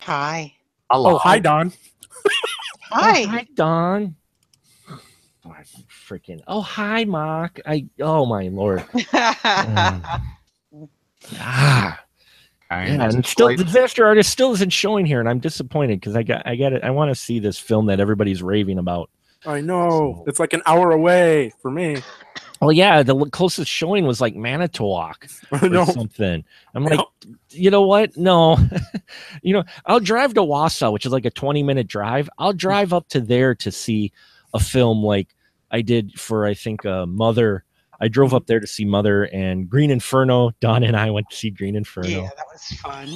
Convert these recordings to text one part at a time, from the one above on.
Hi. Hello. Oh, hi, Don. Hi. Oh, hi, Don. Oh, freaking. Oh, hi, Mark. Oh my lord. Yeah, and still, Disaster Artist still isn't showing here, and I'm disappointed because I got it. I want to see this film that everybody's raving about. I know. It's like an hour away for me. Well, yeah, the closest showing was like Manitowoc or something. I'm like, you know what? No, I'll drive to Wausau, which is like a 20-minute drive. I'll drive up to there to see a film like I did for, I think, Mother. I drove up there to see Mother and Green Inferno. Don and I went to see Green Inferno. Yeah, that was fun.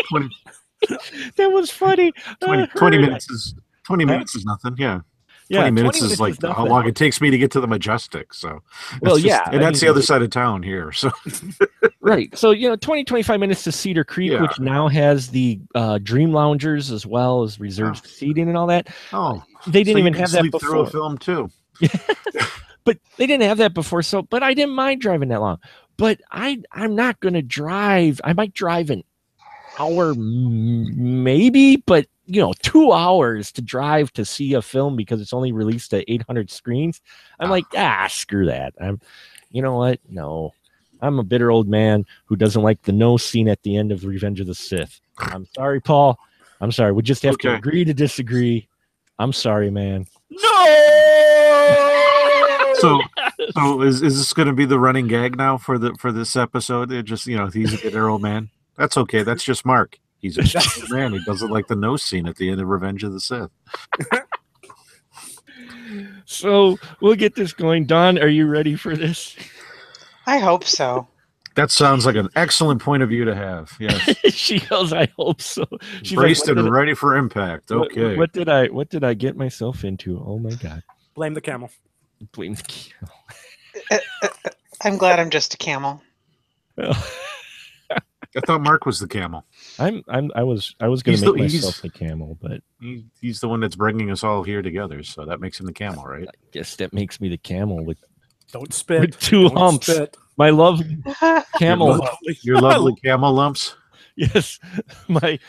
20, that was funny. 20 minutes is 20 minutes is nothing. Yeah. 20 minutes is like how long it takes me to get to the Majestic. So, well, and that's the other side of town here. So, right. So, 20-25 minutes to Cedar Creek, which now has the Dream Loungers as well as reserved seating and all that. Oh, they didn't even have that before. Through a film too. But they didn't have that before. So, but I didn't mind driving that long. But I'm not going to drive. I might drive an hour, maybe, but 2 hours to drive to see a film because it's only released at 800 screens. I'm like, screw that. You know what? No, I'm a bitter old man who doesn't like the no scene at the end of Revenge of the Sith. I'm sorry, Paul. I'm sorry. We just have to agree to disagree. I'm sorry, man. No. So is this going to be the running gag now for this episode? It just he's a bitter old man. That's okay. That's just Mark. He's a bitter man. He doesn't like the no scene at the end of Revenge of the Sith. So we'll get this going. Don, are you ready for this? I hope so. That sounds like an excellent point of view to have. Yes. She goes, I hope so. She's braced and ready for impact. Okay. What did I get myself into? Oh my God. Blame the camel. Blame the camel. I'm glad I'm just a camel. I thought Mark was the camel. I was going to make myself the camel, but he's the one that's bringing us all here together, so that makes him the camel, right? I guess that makes me the camel with don't spit with 2 humps. Spit. My love camel, your lovely camel lumps. Yes, my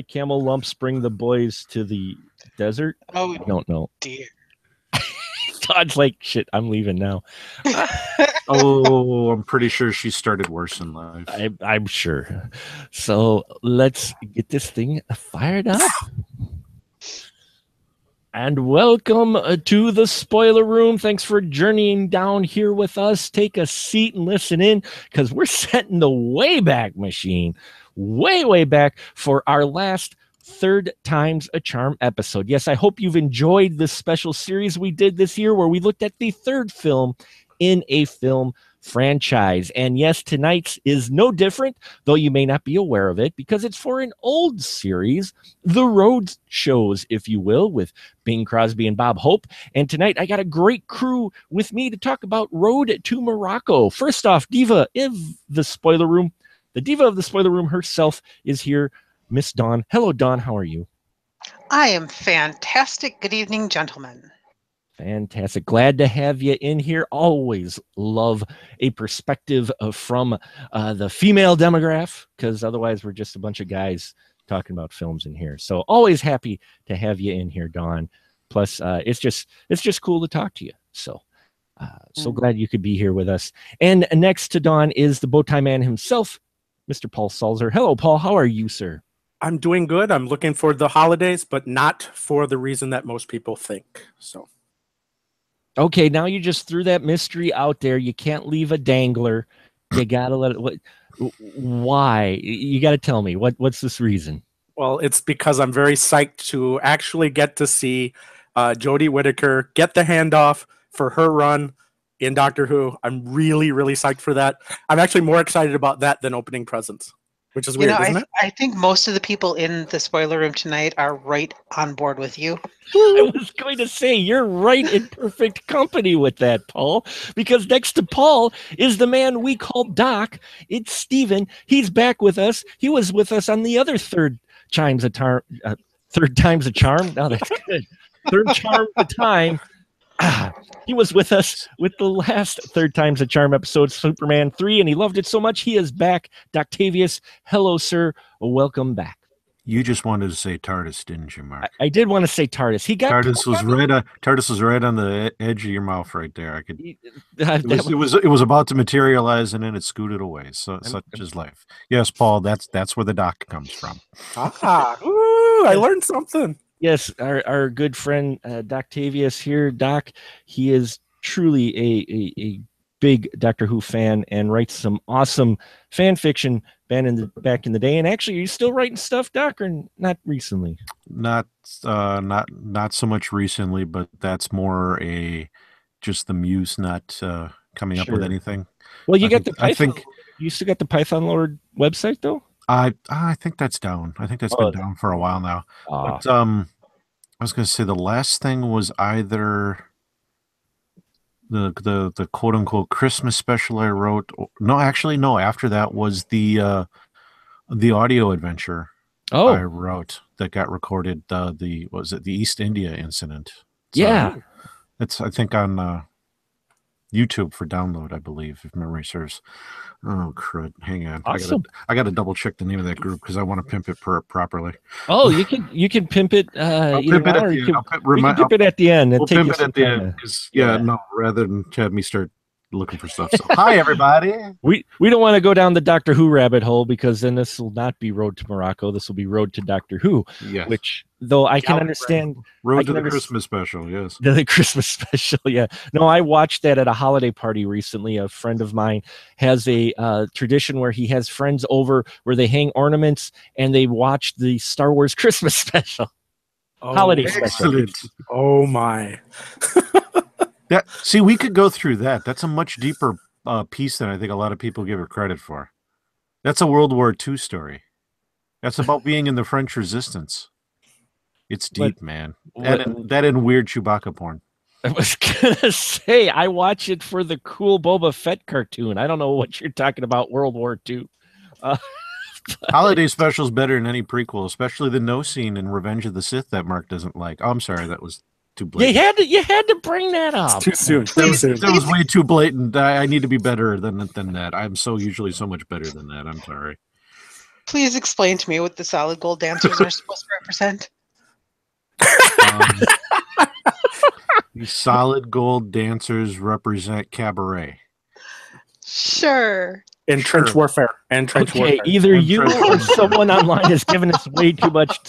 camel lumps bring the boys to the desert. Oh, I don't know. Dear. Todd's like, shit, I'm leaving now. Oh, I'm pretty sure she started worse in life. I'm sure. So let's get this thing fired up. And welcome to the spoiler room. Thanks for journeying down here with us. Take a seat and listen in because we're setting the Wayback Machine way back for our last Third Time's a Charm episode. Yes, I hope you've enjoyed this special series we did this year where we looked at the third film in a film franchise. And yes, tonight's is no different, though you may not be aware of it because it's for an old series, The Road Shows, if you will, with Bing Crosby and Bob Hope. And tonight I got a great crew with me to talk about Road to Morocco. First off, Diva of the Spoiler Room. The Diva of the Spoiler Room herself is here, Miss Dawn. Hello, Dawn. How are you? I am fantastic. Good evening, gentlemen. Fantastic. Glad to have you in here. Always love a perspective from the female demographic, because otherwise we're just a bunch of guys talking about films in here. So always happy to have you in here, Dawn. Plus, it's just cool to talk to you. So glad you could be here with us. And next to Dawn is the Bowtie Man himself, Mr. Paul Salzer. Hello, Paul. How are you, sir? I'm doing good. I'm looking for the holidays, but not for the reason that most people think. So. Okay, now you just threw that mystery out there. You can't leave a dangler. You gotta let it. Why? You got to tell me. What's this reason? Well, it's because I'm very psyched to actually get to see Jodie Whittaker get the handoff for her run in Doctor Who. I'm really, really psyched for that. I'm actually more excited about that than opening presents, which is weird, isn't it? I think most of the people in the spoiler room tonight are right on board with you. I was going to say, you're right in perfect company with that, Paul, because next to Paul is the man we call Doc. It's Steven. He's back with us. He was with us on the other Third Time's a Charm. No, that's good. Third Charm the Time. He was with us with the last Third Time's a Charm episode, Superman 3, and he loved it so much he is back. Doctavius, hello, sir. Welcome back. You just wanted to say TARDIS, didn't you, Mark? I did want to say TARDIS. He got TARDIS was right on the edge of your mouth right there. I could. That It was about to materialize and then it scooted away. So such is life. Yes, Paul. That's where the doc comes from. Ooh, I learned something. Yes, our good friend Doctavius here, Doc. He is truly a big Doctor Who fan and writes some awesome fan fiction back in the day. And actually, are you still writing stuff, Doc, or not recently? Not so much recently, but that's more just the muse not coming up with anything. Well, you I got think, the Python. I think You still got the Python Lord website though. I think that's down. I think that's been down for a while now. But I was going to say the last thing was either the quote unquote Christmas special I wrote. No, actually, no. After that was the audio adventure I wrote that got recorded. Was it the East India incident? Yeah, it's I think on YouTube for download, I believe, if memory serves. Oh crud! Hang on, awesome. I got to double check the name of that group because I want to pimp it properly. Oh, you can pimp it. I'll pimp it at the end. Pimp it at the end. We'll pimp it at the end because no, rather than have me start looking for stuff. So, hi everybody. We don't want to go down the Doctor Who rabbit hole because then this will not be Road to Morocco. This will be Road to Doctor Who. Yes. Which though I can understand. Road to the Christmas special. Yes. The Christmas special. Yeah. No, I watched that at a holiday party recently. A friend of mine has a tradition where he has friends over where they hang ornaments and they watch the Star Wars Christmas special. Holiday special. Oh my. See, we could go through that. That's a much deeper piece than I think a lot of people give it credit for. That's a World War II story. That's about being in the French Resistance. It's deep, man. That and weird Chewbacca porn. I was gonna say I watch it for the cool Boba Fett cartoon. I don't know what you're talking about. World War II. Holiday special is better than any prequel, especially the no scene in Revenge of the Sith that Mark doesn't like. Oh, I'm sorry, that was too blatant. You had to bring that up. It's too soon. That was way too blatant. I need to be better than that. I'm usually so much better than that. I'm sorry. Please explain to me what the solid gold dancers are supposed to represent. The solid gold dancers represent cabaret. Sure. And trench warfare. Okay, either you or someone online has given us way too much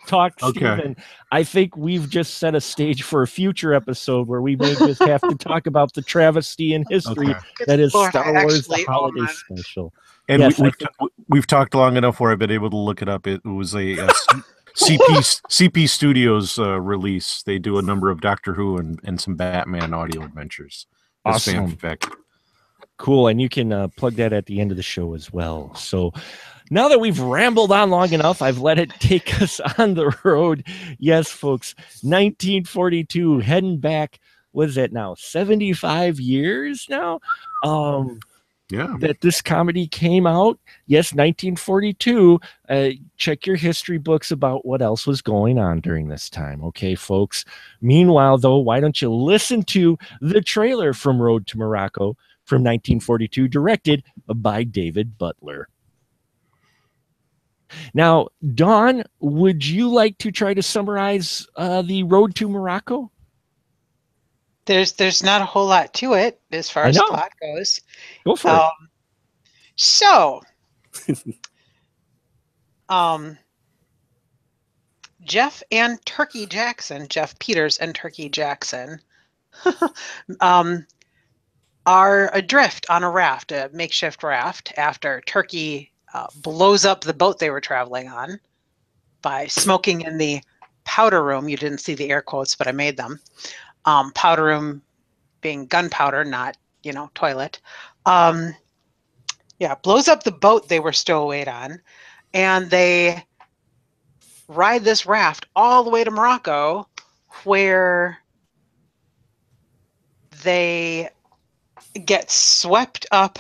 talk, Stephen. I think we've just set a stage for a future episode where we may just have to talk about the travesty in history that is Star Wars the Holiday Special. And yes, we've talked long enough where I've been able to look it up. It was a CP Studios release. They do a number of Doctor Who and some Batman audio adventures. Awesome. Fanfic. Cool, and you can plug that at the end of the show as well. So now that we've rambled on long enough, I've let it take us on the road. Yes, folks, 1942, heading back, what is that now, 75 years now? That this comedy came out. Yes, 1942. Check your history books about what else was going on during this time. Okay, folks. Meanwhile, though, why don't you listen to the trailer from Road to Morocco from 1942, directed by David Butler. Now, Dawn, would you like to try to summarize the Road to Morocco? There's not a whole lot to it as far as plot goes. Go for it. So, Jeff Peters and Turkey Jackson, are adrift on a raft, a makeshift raft, after Turkey blows up the boat they were traveling on by smoking in the powder room. You didn't see the air quotes, but I made them. Powder room being gunpowder, not, toilet. Blows up the boat they were stowaway on, and they ride this raft all the way to Morocco, where they get swept up,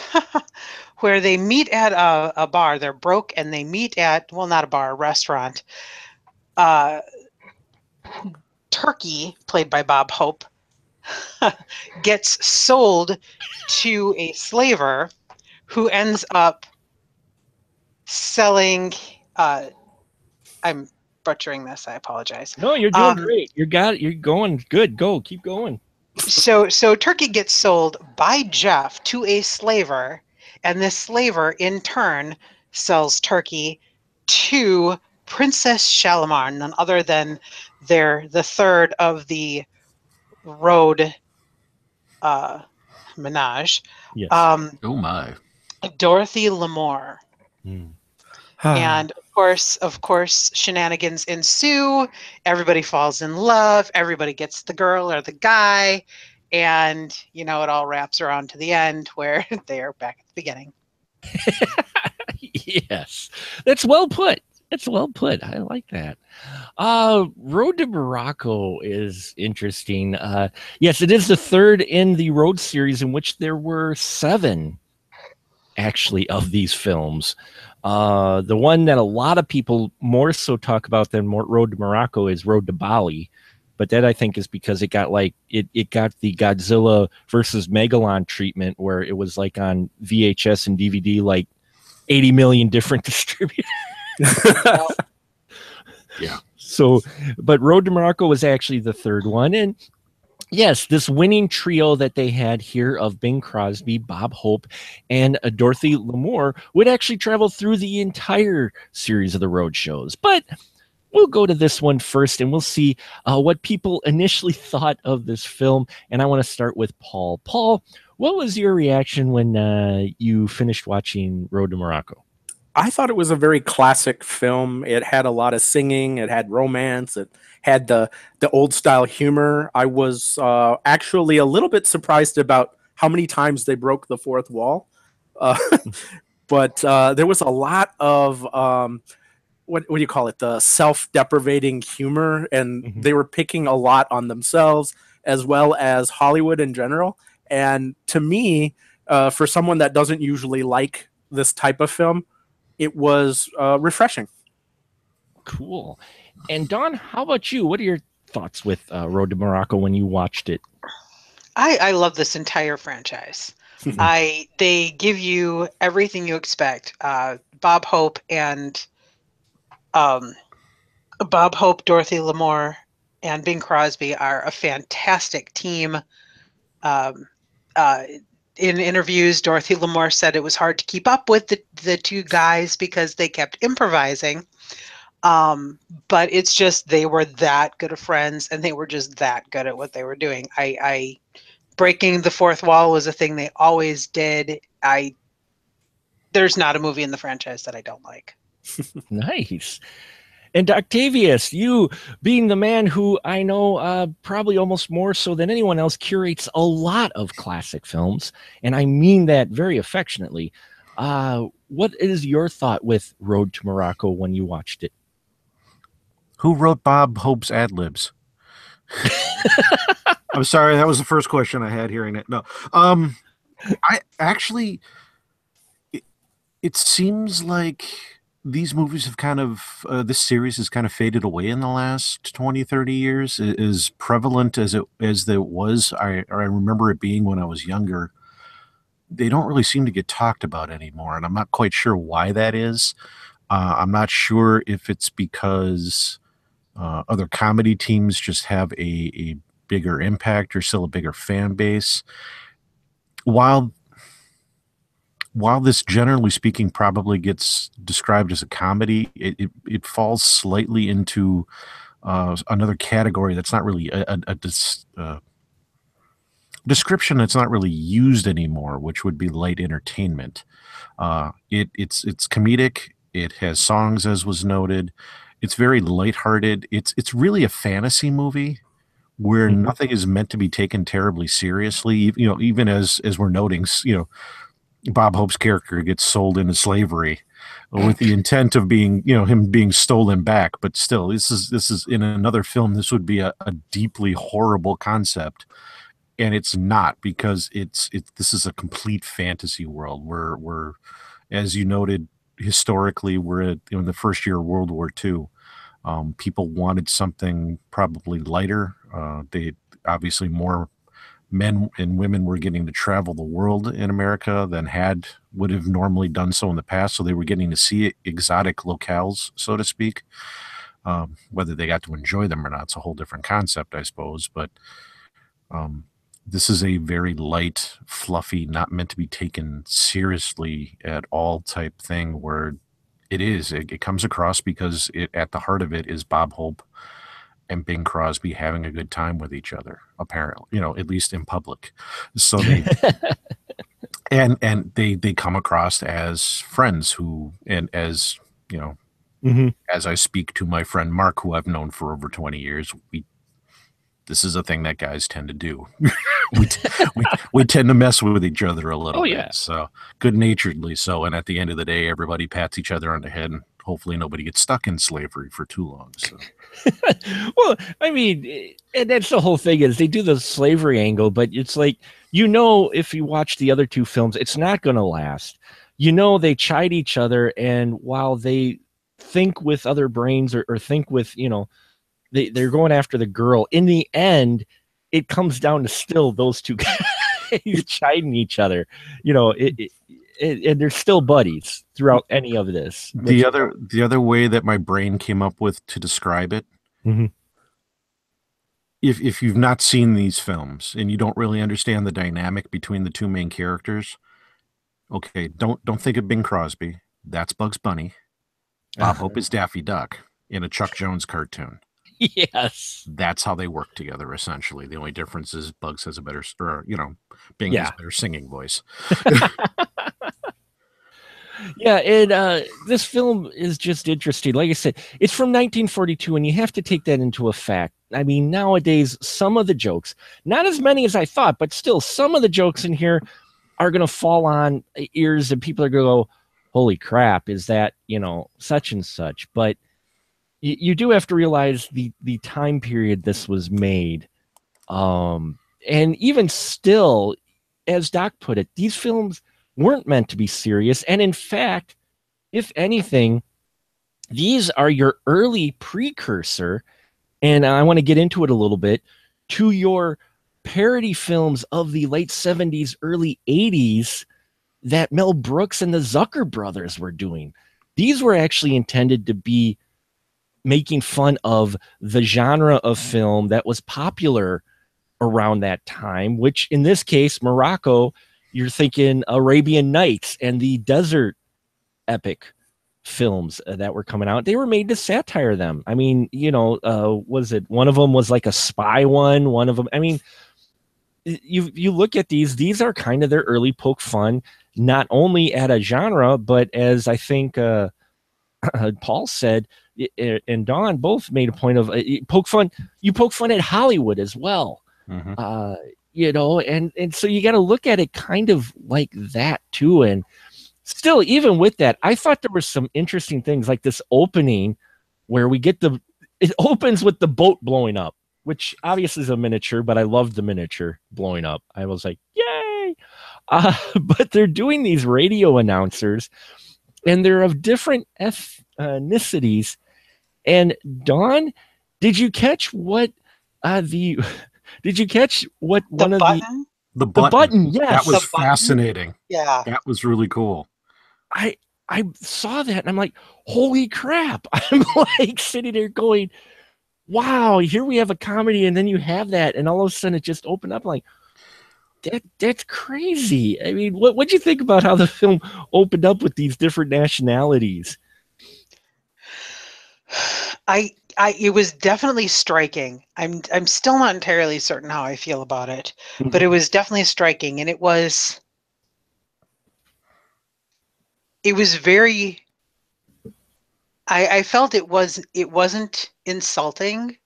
where they meet at a bar. They're broke, and they meet at, well, not a bar, a restaurant. Turkey, played by Bob Hope, gets sold to a slaver who ends up selling I'm butchering this. I apologize. No, you're doing great. You're going good. Go, keep going. So Turkey gets sold by Jeff to a slaver, and this slaver in turn sells Turkey to Princess Shalimar, none other than the third of the road menage. Yes. Oh my. Dorothy Lamour. Hmm. And of course, shenanigans ensue. Everybody falls in love. Everybody gets the girl or the guy. And, it all wraps around to the end where they are back at the beginning. Yes. That's well put. That's well put. I like that. Road to Morocco is interesting. Yes, it is the third in the Road series, in which there were 7 actually of these films. The one that a lot of people more so talk about than Road to Morocco is Road to Bali, but that I think is because it got it got the Godzilla versus Megalon treatment, where it was like on VHS and DVD, like 80 million different distributors. Yeah. So, but Road to Morocco was actually the third one, and yes, this winning trio that they had here of Bing Crosby, Bob Hope, and Dorothy Lamour would actually travel through the entire series of the road shows. But we'll go to this one first, and we'll see what people initially thought of this film. And I want to start with Paul. Paul, what was your reaction when you finished watching Road to Morocco? I thought it was a very classic film. It had a lot of singing. It had romance. It had the old style humor. I was actually a little bit surprised about how many times they broke the fourth wall. But there was a lot of what do you call it? The self-deprecating humor, and they were picking a lot on themselves as well as Hollywood in general. And to me, for someone that doesn't usually like this type of film, it was refreshing. Cool. And Dawn, how about you? What are your thoughts with Road to Morocco when you watched it? I love this entire franchise. They give you everything you expect. Bob Hope, Dorothy Lamour, and Bing Crosby are a fantastic team. In interviews, Dorothy Lamour said it was hard to keep up with the two guys because they kept improvising. But it's just they were that good of friends, and they were just that good at what they were doing. I breaking the fourth wall was a thing they always did. There's not a movie in the franchise that I don't like. Nice. And Octavius, you being the man who I know probably almost more so than anyone else curates a lot of classic films, and I mean that very affectionately. What is your thought with Road to Morocco when you watched it? Who wrote Bob Hope's ad libs? I'm sorry, that was the first question I had hearing it. No, I actually, it seems like these movies have kind of, this series has kind of faded away in the last 20, 30 years. As prevalent as it was, I remember it being when I was younger. They don't really seem to get talked about anymore, and I'm not quite sure why that is. I'm not sure if it's because other comedy teams just have a bigger impact or still a bigger fan base. While this, generally speaking, probably gets described as a comedy, it falls slightly into another category that's not really a description that's not really used anymore, which would be light entertainment. It's comedic. It has songs, as was noted. It's very lighthearted. It's really a fantasy movie where nothing is meant to be taken terribly seriously. Even as we're noting, Bob Hope's character gets sold into slavery with the intent of being, him being stolen back. But still, this is in another film, this would be a deeply horrible concept. And it's not, because this is a complete fantasy world where, as you noted, historically, we're in the first year of World War II. People wanted something probably lighter. They obviously, more men and women were getting to travel the world in America than would have normally done so in the past. So they were getting to see exotic locales, so to speak. Whether they got to enjoy them or not, it's a whole different concept, I suppose. But this is a very light, fluffy, not meant to be taken seriously at all type thing where it comes across because at the heart of it is Bob Hope and Bing Crosby having a good time with each other, apparently, at least in public. So they and they come across as friends and as as I speak to my friend Mark, who I've known for over 20 years, this is a thing that guys tend to do. we tend to mess with each other a little bit. So good-naturedly so. And at the end of the day, everybody pats each other on the head, and hopefully nobody gets stuck in slavery for too long. So. Well, I mean, and that's the whole thing is they do the slavery angle, but it's like, if you watch the other two films, it's not going to last. They chide each other, and while they think with other brains or think with, they're going after the girl. In the end, it comes down to still those two guys chiding each other, and they're still buddies throughout any of this. The other way that my brain came up with to describe it, if you've not seen these films and you don't really understand the dynamic between the two main characters, okay, don't think of Bing Crosby. That's Bugs Bunny. Bob Hope is Daffy Duck in a Chuck Jones cartoon. Yes. That's how they work together, essentially. The only difference is Bugs has a better, Bing has a better singing voice. Yeah, and this film is just interesting. Like I said, it's from 1942, and you have to take that into effect. I mean, nowadays, some of the jokes, not as many as I thought, but still, some of the jokes in here are going to fall on ears, and people are going to go, holy crap, is that, such and such. But you do have to realize the time period this was made. And even still, as Doc put it, these films weren't meant to be serious. And in fact, if anything, these are your early precursor, and I want to get into it a little bit, to your parody films of the late 70s, early 80s that Mel Brooks and the Zucker brothers were doing. These were actually intended to be making fun of the genre of film that was popular around that time, which in this case, Morocco, you're thinking Arabian Nights and the desert epic films that were coming out. They were made to satire them. I mean, was it one of them was like a spy one of them? I mean, you look at these are kind of their early poke fun, not only at a genre, but as I think Paul said, and Don both made a point of poke fun. You poke fun at Hollywood as well. And so you got to look at it kind of like that too. And still, even with that, I thought there were some interesting things like this opening where it opens with the boat blowing up, which obviously is a miniature, but I loved the miniature blowing up. I was like, yay. But they're doing these radio announcers, and they're of different ethnicities. And Dawn, did you catch what did you catch what the one button? of the button? Yes, that was fascinating. Yeah, that was really cool. I saw that and I'm like, holy crap! I'm like sitting there going, wow, here we have a comedy, and then you have that, and all of a sudden it just opened up. I'm like, that's crazy. I mean, what'd you think about how the film opened up with these different nationalities? It was definitely striking. I'm still not entirely certain how I feel about it, but it was definitely striking, and it was very. I felt it wasn't insulting,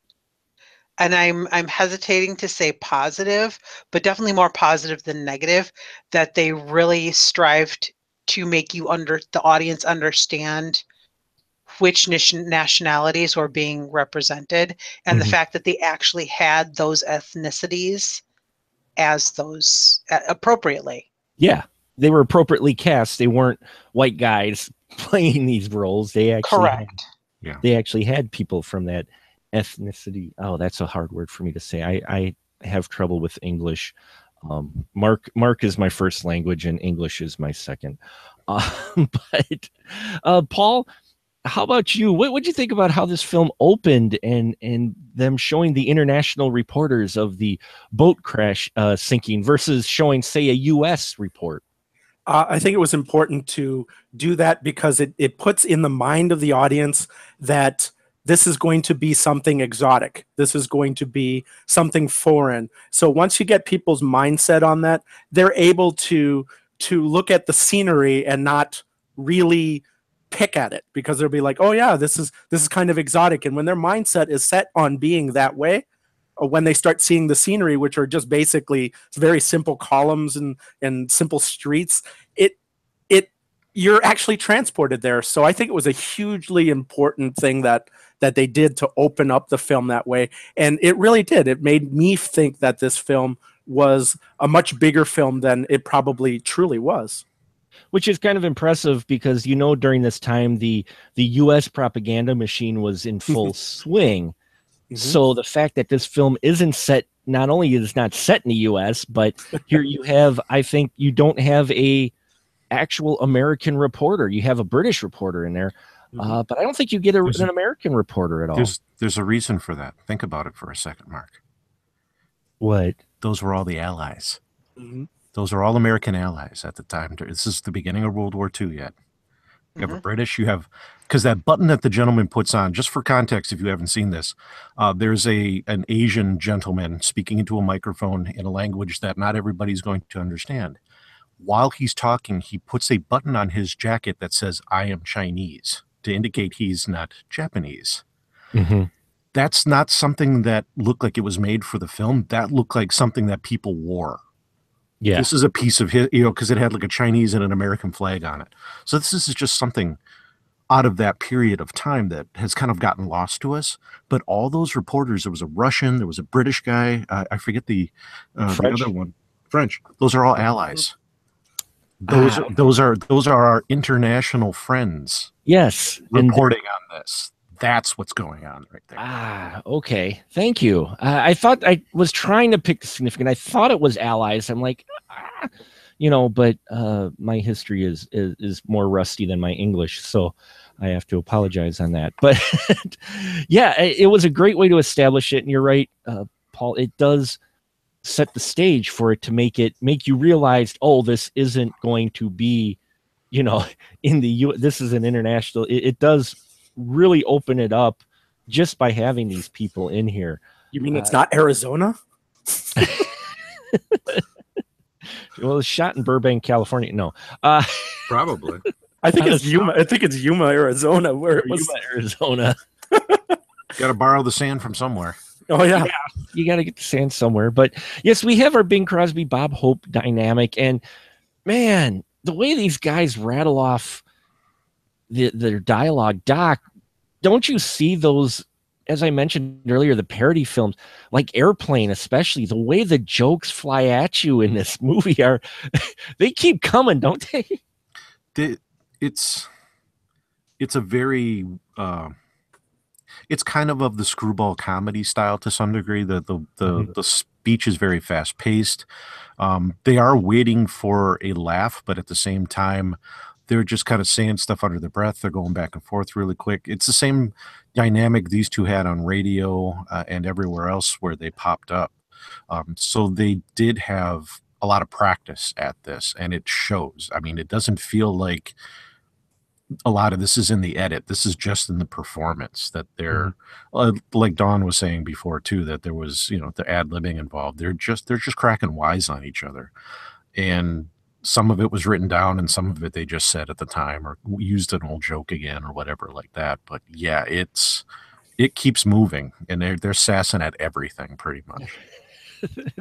and I'm hesitating to say positive, but definitely more positive than negative. That they really strived to make the audience understand which nationalities were being represented, and the fact that they actually had those ethnicities as those appropriately. Yeah, they were appropriately cast. They weren't white guys playing these roles. They actually they actually had people from that ethnicity. Oh, that's a hard word for me to say. I have trouble with English. Mark is my first language, and English is my second. But Paul, how about you? What'd you think about how this film opened and them showing the international reporters of the boat crash sinking versus showing, say, a U.S. report? I think it was important to do that because it puts in the mind of the audience that this is going to be something exotic. This is going to be something foreign. So once you get people's mindset on that, they're able to look at the scenery and not really pick at it, because they'll be like, oh yeah, this is kind of exotic. And when their mindset is set on being that way, or when they start seeing the scenery, which are just basically very simple columns and simple streets, it you're actually transported there. So I think it was a hugely important thing that they did to open up the film that way. And it really did. It made me think that this film was a much bigger film than it probably truly was. Which is kind of impressive because, during this time, the U.S. propaganda machine was in full swing. So the fact that this film isn't set, not only is not set in the U.S., but here you have, I think you don't have a actual American reporter. You have a British reporter in there, but I don't think you get an American reporter at all. There's a reason for that. Think about it for a second, Mark. What? Those were all the allies. Those are all American allies at the time. This is the beginning of World War II yet. You have a British, because that button that the gentleman puts on, just for context, if you haven't seen this, there's an Asian gentleman speaking into a microphone in a language that not everybody's going to understand. While he's talking, he puts a button on his jacket that says, I am Chinese, to indicate he's not Japanese. That's not something that looked like it was made for the film. That looked like something that people wore. Yeah. This is a piece of his, because it had like a Chinese and an American flag on it. So this is just something out of that period of time that has kind of gotten lost to us. But all those reporters, there was a Russian, there was a British guy, I forget the other one, French. Those are all allies. Those are our international friends. Yes, reporting on this. That's what's going on right there. Okay. Thank you. I thought I was trying to pick the significant. I thought it was allies. I'm like, but my history is more rusty than my English, so I have to apologize on that. But yeah, it was a great way to establish it. And you're right, Paul. It does set the stage for it to make you realize, oh, this isn't going to be, in the U. This is an international. It does really open it up just by having these people in here. You mean it's not Arizona? Well, it's shot in Burbank, California. No, probably. I think it's Yuma. I think it's Yuma, Arizona. Where it was Yuma, Arizona. Got to borrow the sand from somewhere. Oh yeah, you got to get the sand somewhere. But yes, we have our Bing Crosby, Bob Hope dynamic, and man, the way these guys rattle off their dialogue, Doc, don't you see those, as I mentioned earlier, the parody films like Airplane, especially the way the jokes fly at you in this movie they keep coming, don't they? It's a very it's kind of the screwball comedy style to some degree. The speech is very fast paced. They are waiting for a laugh, but at the same time, they're just kind of saying stuff under their breath. They're going back and forth really quick. It's the same dynamic these two had on radio and everywhere else where they popped up. So they did have a lot of practice at this, and it shows. I mean, it doesn't feel like a lot of this is in the edit. This is just in the performance that they're like Dawn was saying before too, that there was, the ad-libbing involved. They're just cracking wise on each other. And some of it was written down and some of it they just said at the time or used an old joke again or whatever like that. But yeah, it keeps moving, and they're sassing at everything pretty much.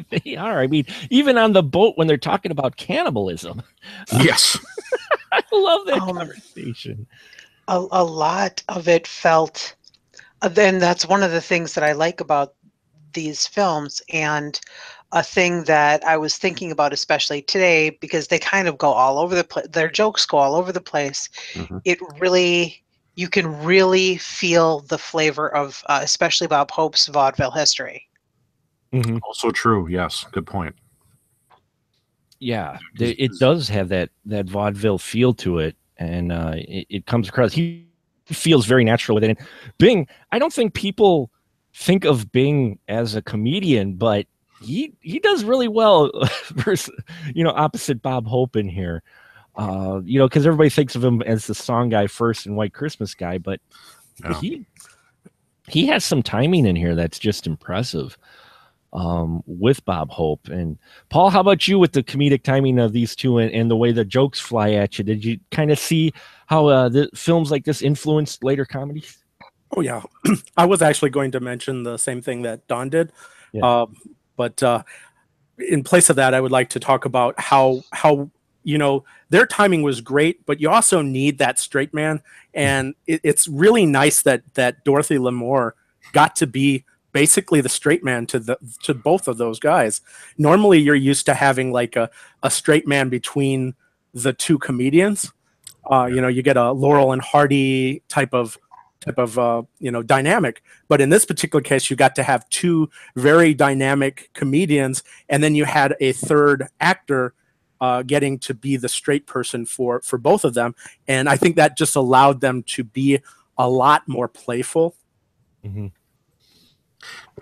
They are. I mean, even on the boat when they're talking about cannibalism. Yes. I love that conversation. A lot of it felt, then that's one of the things that I like about these films, and a thing that I was thinking about especially today, because they kind of go all over the place. Their jokes go all over the place. It really, you can really feel the flavor of, especially Bob Hope's vaudeville history. Also true. Yes. Good point. Yeah, it does have that vaudeville feel to it, and it comes across. He feels very natural with it. And Bing, I don't think people think of Bing as a comedian, but he does really well versus, opposite Bob Hope in here. Because everybody thinks of him as the song guy first and White Christmas guy, but Yeah. he has some timing in here that's just impressive with Bob Hope. And Paul, how about you with the comedic timing of these two and the way the jokes fly at you? Did you kind of see how the films like this influenced later comedies? Oh yeah, I was actually going to mention the same thing that Don did, Yeah. but in place of that, I would like to talk about how their timing was great, but you also need that straight man, and it's really nice that Dorothy Lamour got to be basically the straight man to both of those guys. Normally, you're used to having like a straight man between the two comedians. You get a Laurel and Hardy type of dynamic, but in this particular case you got to have two very dynamic comedians, and then you had a third actor getting to be the straight person for both of them, and I think that just allowed them to be a lot more playful. Mm-hmm.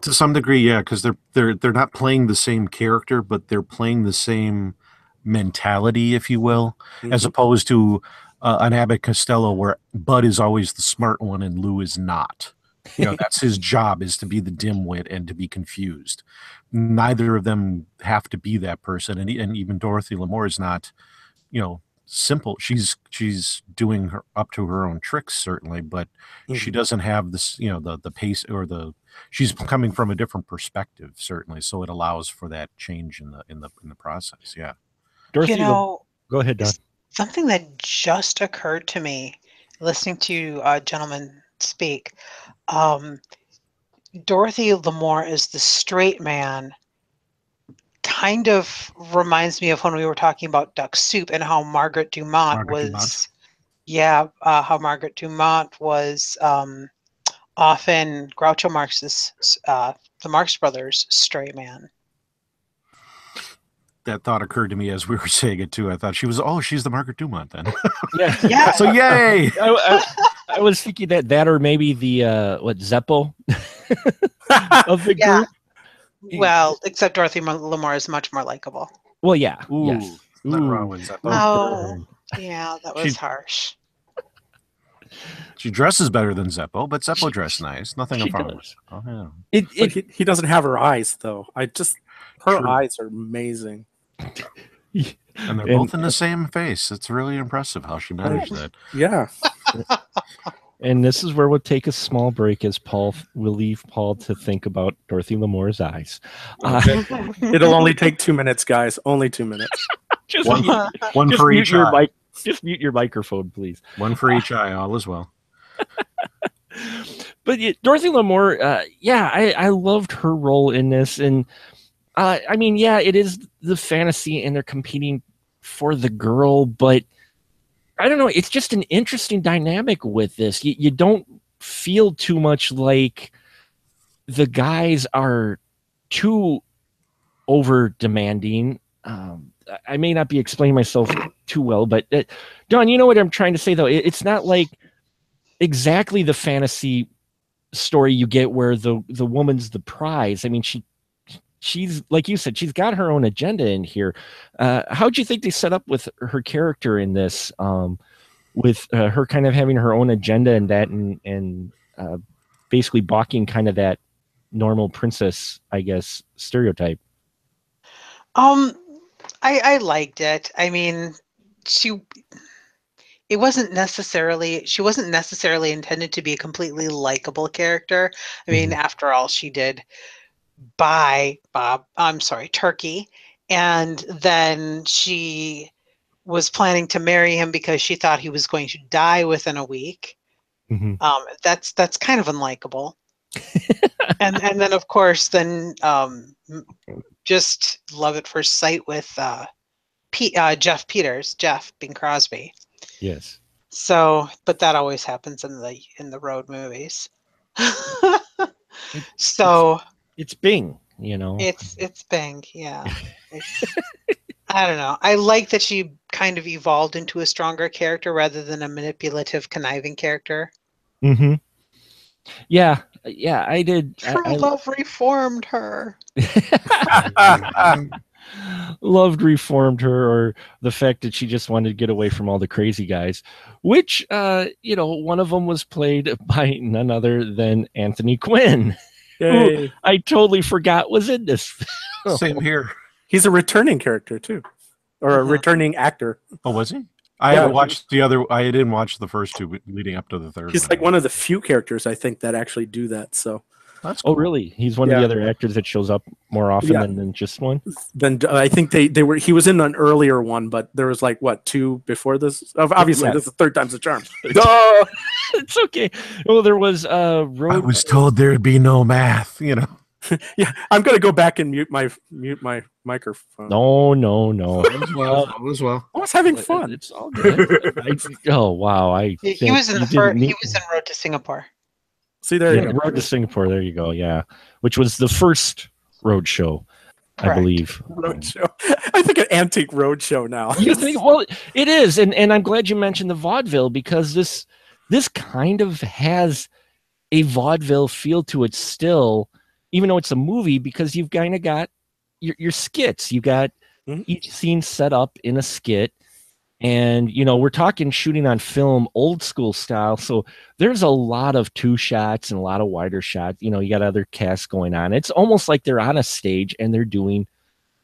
To some degree, yeah, because they're not playing the same character, but they're playing the same mentality, if you will, as Mhm. opposed to an Abbott Costello where Bud is always the smart one and Lou is not. That's his job, is to be the dimwit and to be confused. Neither of them have to be that person, and even Dorothy Lamour is not, simple. She's doing her up to her own tricks, certainly, but she Mhm. doesn't have this, the pace or she's coming from a different perspective, certainly, so it allows for that change in the process. Yeah. Dorothy, go ahead, Don. Something that just occurred to me listening to a gentleman speak. Dorothy Lamour is the straight man. Kind of reminds me of when we were talking about Duck Soup and how Margaret Dumont Margaret Dumont. how Margaret Dumont was often Groucho Marx's, the Marx Brothers' straight man. That thought occurred to me as we were saying it too. I thought she's the Margaret Dumont then. Yeah. Yeah. So yay! I was thinking that or maybe the Zeppo of the Yeah. group. Well, except Dorothy Lamour is much more likable. Well, yeah. Ooh, Yes. nothing wrong with Zeppo. Oh, yeah, that was harsh. She dresses better than Zeppo, but Zeppo dressed nice. Nothing She wrong with does. it. Oh, yeah. But he doesn't have her eyes though. Her True. eyes are amazing. And they're both in the same face. It's really impressive how she managed that. Yeah. And this is where we'll take a small break as we'll leave Paul to think about Dorothy Lamour's eyes. It'll only take 2 minutes, guys. Only 2 minutes. Just one for each eye. Just mute your microphone, please. One for each eye, all as well. But Dorothy Lamour, I loved her role in this. And it is the fantasy and they're competing for the girl, but I don't know. It's just an interesting dynamic with this. You don't feel too much like the guys are too over demanding. I may not be explaining myself too well, but Don, you know what I'm trying to say, though? It's not like exactly the fantasy story you get where the woman's the prize. I mean, she's like you said, she's got her own agenda in here. How'd you think they set up with her character in this? With her kind of having her own agenda and that, and basically balking kind of that normal princess, I guess, stereotype. I liked it. I mean, she wasn't necessarily intended to be a completely likable character. I mean, after all, she did buy Turkey, and then she was planning to marry him because she thought he was going to die within a week. That's kind of unlikable. and then of course just love at first sight with Jeff Bing Crosby. Yes. So, but that always happens in the road movies. It's Bing, you know. It's Bing, yeah. I don't know. I like that she kind of evolved into a stronger character rather than a manipulative, conniving character. Mm-hmm. Yeah, yeah, I did. True love reformed her. Loved reformed her, or the fact that she just wanted to get away from all the crazy guys, which one of them was played by none other than Anthony Quinn, who Yay. I totally forgot was in this film. Same here. He's a returning character too, or a returning actor. Oh, was he? Yeah. watched the other. I didn't watch the first two leading up to the third. He's like one of the few characters I think that actually do that. So That's cool. Oh, really? He's one of the other actors that shows up more often than just one. then I think they were. He was in an earlier one, but there was like what, 2 before this. Obviously, this is the third time's the charm. Duh! It's okay. Well, there was I was told there'd be no math. Yeah, I'm gonna go back and mute my microphone. No. As well. I was having fun. It's all good. Oh wow! He was in the first. He was in Road to Singapore. See, there you go. Road to Singapore. There you go. Yeah, which was the first road show, I believe. Roadshow. I think an antique roadshow now. You think? Well, it is, and I'm glad you mentioned the vaudeville, because this kind of has a vaudeville feel to it still, even though it's a movie, because you've kind of got your skits. You got each scene set up in a skit. And, we're talking shooting on film, old school style. So there's a lot of 2 shots and a lot of wider shots. You got other casts going on. It's almost like they're on a stage and they're doing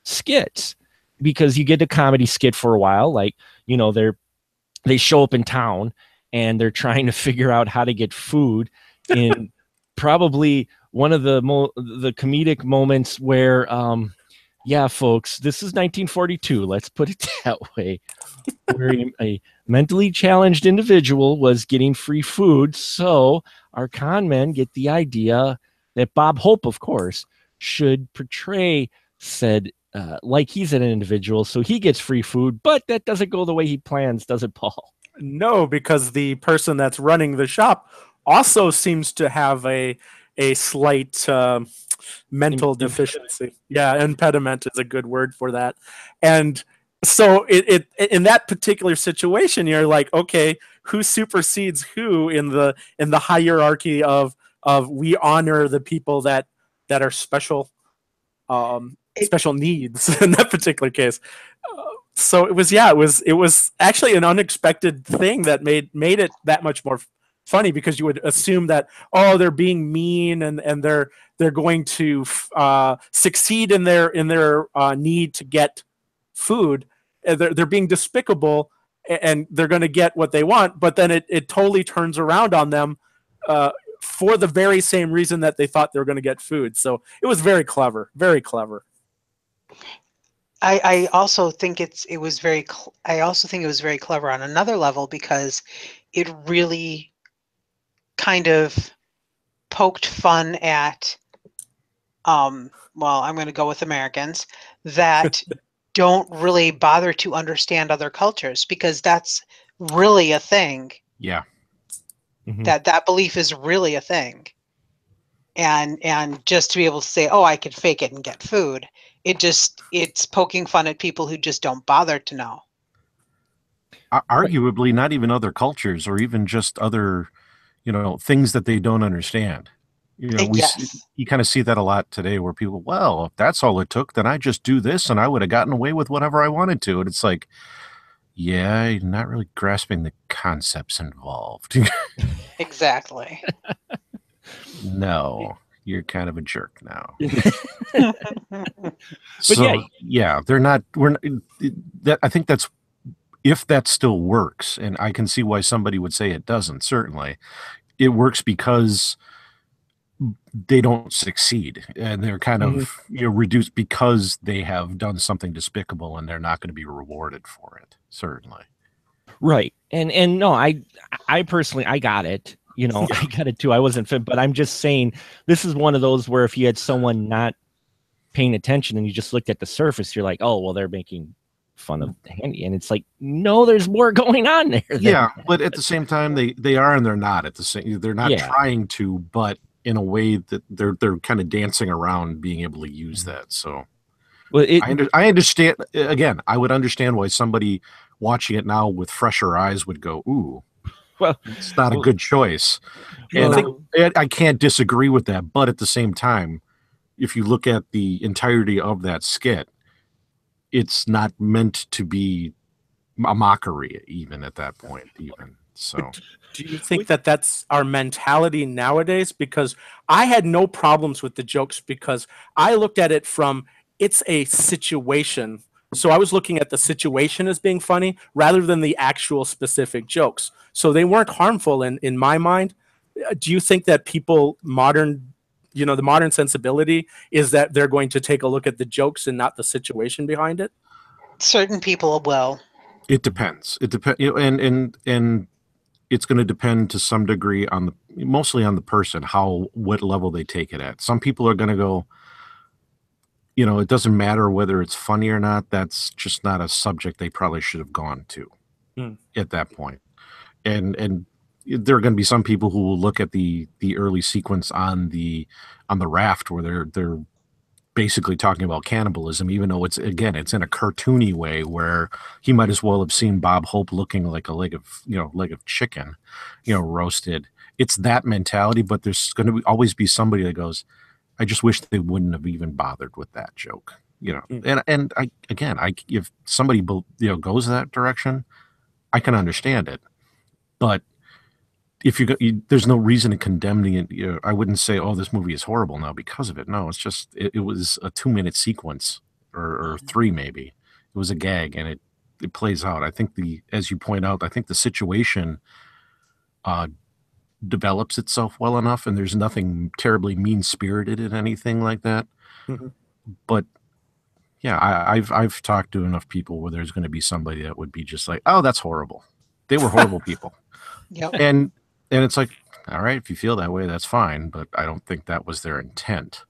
skits, because you get a comedy skit for a while. Like, they show up in town and they're trying to figure out how to get food in probably one of the comedic moments where, yeah, folks, this is 1942. Let's put it that way. Where a mentally challenged individual was getting free food. So our con men get the idea that Bob Hope, of course, should portray said like he's an individual. So he gets free food, but that doesn't go the way he plans, does it, Paul? No, because the person that's running the shop also seems to have a slight mental deficiency. Yeah, impediment is a good word for that. And so it in that particular situation, you're like, okay, who supersedes who in the hierarchy of we honor the people that are special needs in that particular case. So it was actually an unexpected thing that made it that much more funny, because you would assume that, oh, they're being mean and they're going to succeed in their need to get food. They're being despicable and they're going to get what they want, but then it totally turns around on them for the very same reason that they thought they were going to get food. So it was very clever, very clever. I also think it was very clever on another level, because it really kind of poked fun at I'm going to go with Americans that don't really bother to understand other cultures, because that's really a thing. Yeah. Mm-hmm. That belief is really a thing. And just to be able to say, oh, I could fake it and get food, it's poking fun at people who just don't bother to know. Arguably not even other cultures, or even just other, things that they don't understand. You kind of see that a lot today, where people, well, if that's all it took, then I just do this and I would have gotten away with whatever I wanted to. And it's like, yeah, you're not really grasping the concepts involved. Exactly. No, you're kind of a jerk now. But So they're not. I think that's, if that still works, and I can see why somebody would say it doesn't. Certainly, it works because they don't succeed, and they're kind of reduced because they have done something despicable, and they're not going to be rewarded for it. Certainly, right. And no, I personally, I got it. I got it too. I wasn't fit, but I'm just saying, this is one of those where if you had someone not paying attention and you just looked at the surface, you're like, oh, well, they're making fun of Handy, and it's like, no, there's more going on there. Yeah, but at the same time, they are and they're not. At the same, they're not trying to, but in a way that they're kind of dancing around being able to use that. So, well, I understand. Again, I would understand why somebody watching it now with fresher eyes would go, ooh. Well, It's not a good choice. And well, I can't disagree with that. But at the same time, if you look at the entirety of that skit, it's not meant to be a mockery, even at that point, even. So Do you think that that's our mentality nowadays? Because I had no problems with the jokes because I looked at it from it's a situation. So I was looking at the situation as being funny rather than the actual specific jokes. So they weren't harmful in my mind. Do you think that people modern, the modern sensibility is that they're going to take a look at the jokes and not the situation behind it? Certain people will. it depends. It depends, and it's going to depend to some degree on mostly on the person, what level they take it at. Some people are going to go, it doesn't matter whether it's funny or not. That's just not a subject they probably should have gone to at that point. And there are going to be some people who will look at the early sequence on the raft where they're basically talking about cannibalism, even though it's in a cartoony way where he might as well have seen Bob Hope looking like a leg of chicken, roasted. It's that mentality, but there's going to always be somebody that goes, I just wish they wouldn't have even bothered with that joke, and if somebody, goes that direction, I can understand it. But if there's no reason in condemning it. I wouldn't say, "Oh, this movie is horrible now because of it." No, it's just it was a 2-minute sequence or 3 maybe. It was a gag, and it plays out. I think as you point out, I think the situation develops itself well enough, and there's nothing terribly mean spirited in anything like that. Mm-hmm. But yeah, I've talked to enough people where there's going to be somebody that would be just like, "Oh, that's horrible." They were horrible people. Yep. And it's like, all right, if you feel that way, that's fine, but I don't think that was their intent.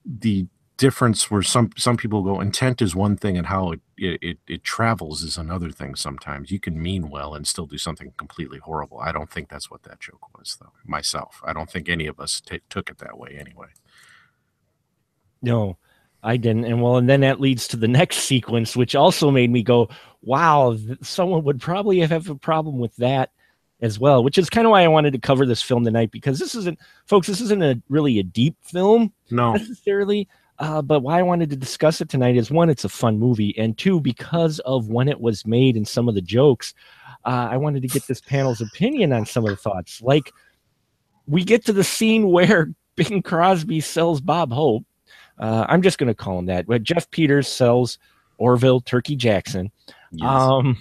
The difference where some people go, intent is one thing, and how it travels is another thing. Sometimes you can mean well and still do something completely horrible. I don't think that's what that joke was, though. Myself, I don't think any of us took it that way anyway. No, I didn't. And then that leads to the next sequence, which also made me go, wow, someone would probably have a problem with that as well, which is kind of why I wanted to cover this film tonight, because this isn't really a deep film necessarily. But why I wanted to discuss it tonight is, one, it's a fun movie, and two, because of when it was made and some of the jokes, I wanted to get this panel's opinion on some of the thoughts. Like, we get to the scene where Bing Crosby sells Bob Hope. I'm just going to call him that. But Jeff Peters sells Orville Turkey Jackson. Yes.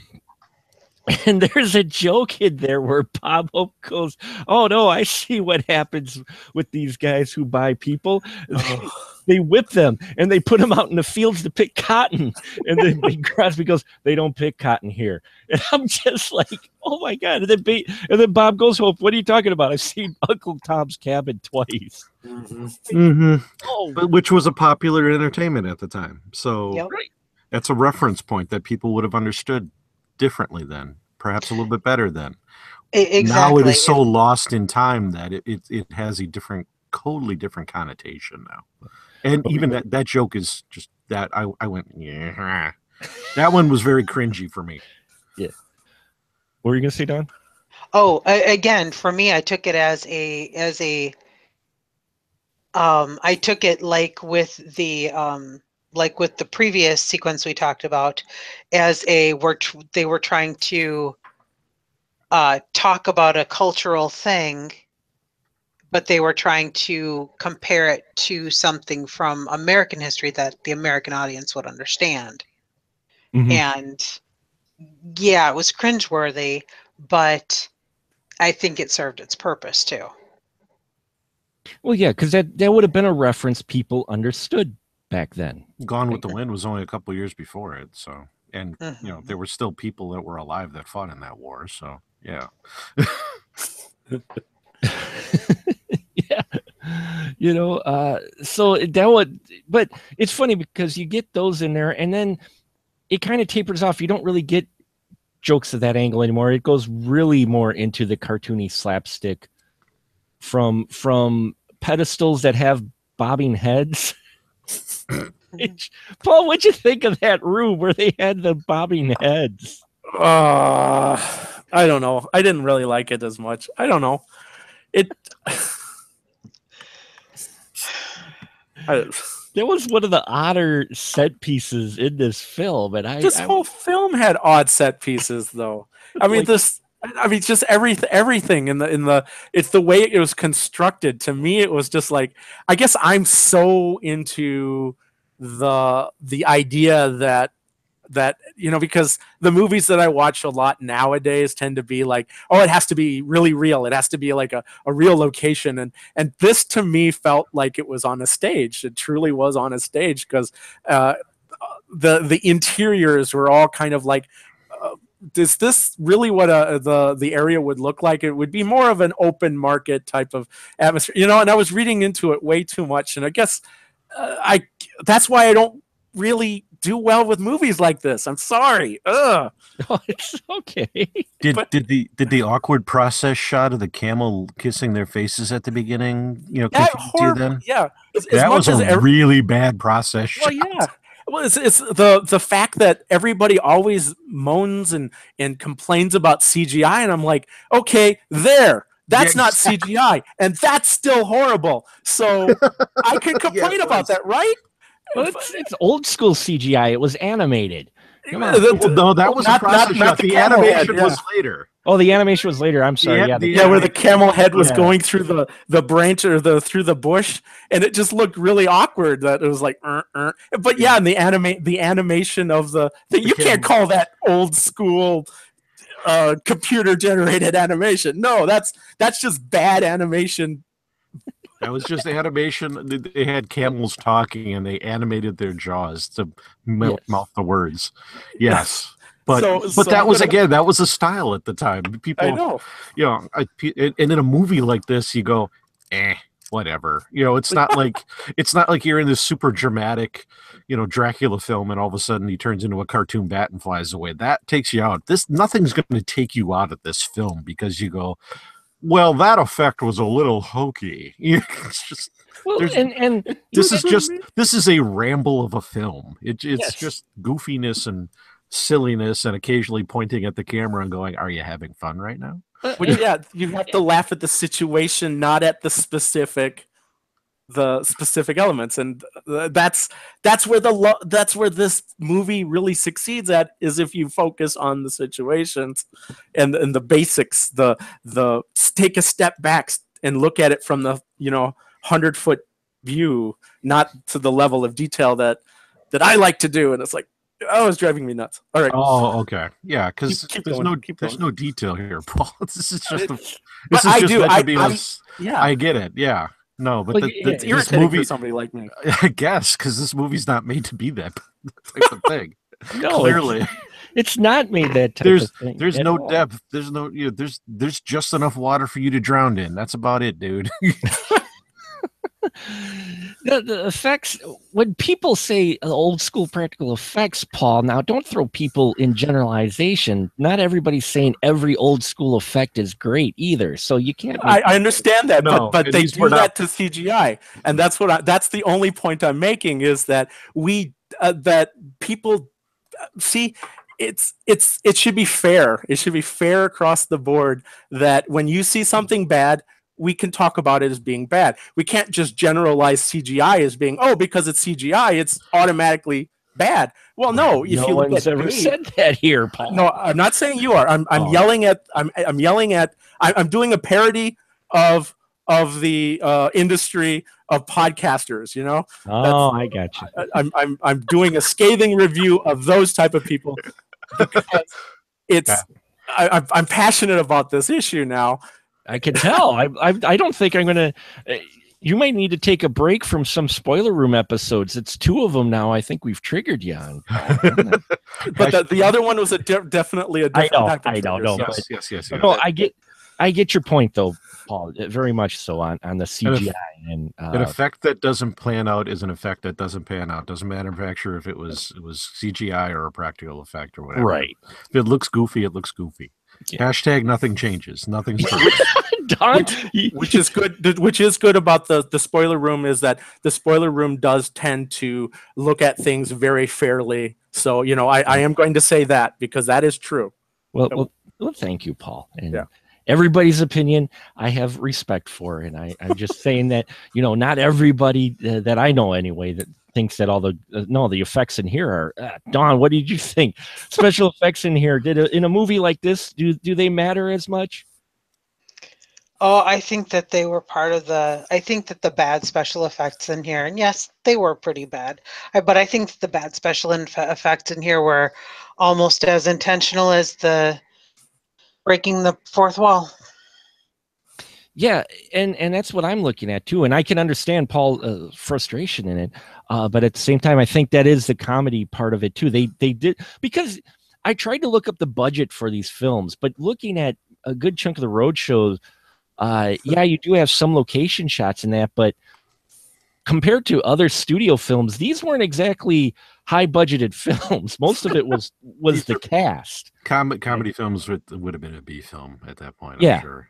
And there's a joke in there where Bob Hope goes, "Oh no, I see what happens with these guys who buy people. They whip them and they put them out in the fields to pick cotton." And then Bing Crosby goes, "They don't pick cotton here." And I'm just like, oh my God. And then Bob goes, "Hope, what are you talking about? I've seen Uncle Tom's Cabin twice." Mm-hmm. Which was a popular entertainment at the time. So Yep. That's a reference point that people would have understood differently then, perhaps a little bit better then. Exactly. Now it is so lost in time that it has a totally different connotation now. And even that joke is just that I went, yeah. That one was very cringy for me. Yeah. What were you gonna say, Don? Oh, again, for me, I took it I took it like with the previous sequence we talked about, as they were trying to talk about a cultural thing, but they were trying to compare it to something from American history that the American audience would understand. Mm-hmm. And yeah, it was cringeworthy, but I think it served its purpose too. Well, yeah, because that would have been a reference people understood back then. Gone with the Wind was only a couple years before it, so, and Mm-hmm. there were still people that were alive that fought in that war, so yeah. Yeah. So that would, but it's funny because you get those in there and then it kind of tapers off. You don't really get jokes at that angle anymore. It goes really more into the cartoony slapstick from pedestals that have bobbing heads. Paul, what'd you think of that room where they had the bobbing heads? I don't know. I didn't really like it as much. I don't know. It. That was one of the odder set pieces in this film, and this whole film had odd set pieces, though. I mean, just everything in the it's the way it was constructed. To me, it was just like, I guess I'm so into the idea that because the movies that I watch a lot nowadays tend to be like, oh, it has to be really real. It has to be like a real location. And this to me felt like it was on a stage. It truly was on a stage, because the interiors were all kind of like, is this really what the area would look like? It would be more of an open market type of atmosphere, and I was reading into it way too much. And I guess that's why I don't really do well with movies like this. I'm sorry. Ugh. Oh, it's okay. Did the awkward process shot of the camel kissing their faces at the beginning, confuse you then? Yeah, that was a really bad process shot. Well, yeah. Well, it's the fact that everybody always moans and complains about CGI, and I'm like, okay, that's not CGI, and that's still horrible. So I can complain about that, right? Well, it's old school CGI. It was animated. No, that was a process shot. The animation was later. Oh, the animation was later. I'm sorry. Where the camel head was going through the branch or through the bush, and it just looked really awkward. That it was like, But yeah, and the animation of the you can't call that old school computer generated animation. No, that's just bad animation. That was just animation. They had camels talking, and they animated their jaws to mouth the words. Yes. But that was a style at the time. People, I know. And in a movie like this, you go, whatever. It's not like you're in this super dramatic, Dracula film, and all of a sudden he turns into a cartoon bat and flies away. That takes you out. Nothing's going to take you out of this film, because you go, well, that effect was a little hokey. It's just, this is a ramble of a film. It's just goofiness and silliness, and occasionally pointing at the camera and going, "Are you having fun right now?" Yeah, you have to laugh at the situation, not at the specific elements, and that's where this movie really succeeds at, is if you focus on the situations and the basics, the take a step back and look at it from the 100-foot view, not to the level of detail that I like to do. And it's like, oh, it's driving me nuts. All right. Oh, okay. Yeah, because there's no detail here, Paul. This is just I get it. Yeah. No, but it's irritating for somebody like me. I guess, because this movie's not made to be that type of thing. No, clearly, it's not made that type of thing. There's no depth. There's no. There's just enough water for you to drown in. That's about it, dude. The effects, when people say old school practical effects, Paul, now don't throw people in generalization. Not everybody's saying every old school effect is great either. So you can't. I understand that, but they do that to CGI, and that's the only point I'm making, is that that people see. It should be fair. It should be fair across the board, that when you see something bad, we can talk about it as being bad. We can't just generalize CGI as being, because it's CGI, it's automatically bad. Well, no. If no one's ever said that here, Paul. No, I'm not saying you are. I'm yelling at. I'm doing a parody of the industry of podcasters. I got you. I'm doing a scathing review of those type of people, because I'm passionate about this issue now. I can tell. I don't think I'm going to... You might need to take a break from some spoiler room episodes. It's 2 of them now. I think we've triggered you on. But the other one was definitely a different... I know. Yes. No, I get your point, though, Paul. Very much so on the CGI. And an effect that doesn't pan out is an effect that doesn't pan out. Doesn't matter if it was CGI or a practical effect or whatever. Right. If it looks goofy, it looks goofy. Yeah. Hashtag nothing changes. Nothing's which is good. Which is good about the spoiler room, is that the spoiler room does tend to look at things very fairly. So I am going to say that, because that is true. Well, Well, thank you, Paul. And Yeah. everybody's opinion I have respect for. And I'm just saying that, not everybody that I know anyway that thinks that all the the effects in here are Don, what did you think? Special effects in here in a movie like this, do they matter as much? Oh, I think that they were part of I think that the bad special effects in here, and yes, they were pretty bad, but I think the bad special effects in here were almost as intentional as the breaking the fourth wall. Yeah, and that's what I'm looking at too, and I can understand Paul's frustration in it, but at the same time, I think that is the comedy part of it too. They did, because I tried to look up the budget for these films, but looking at a good chunk of the road shows, yeah, you do have some location shots in that, but compared to other studio films, these weren't exactly high budgeted films. Most of it was the cast. Comedy films would have been a B film at that point. Yeah. I'm sure.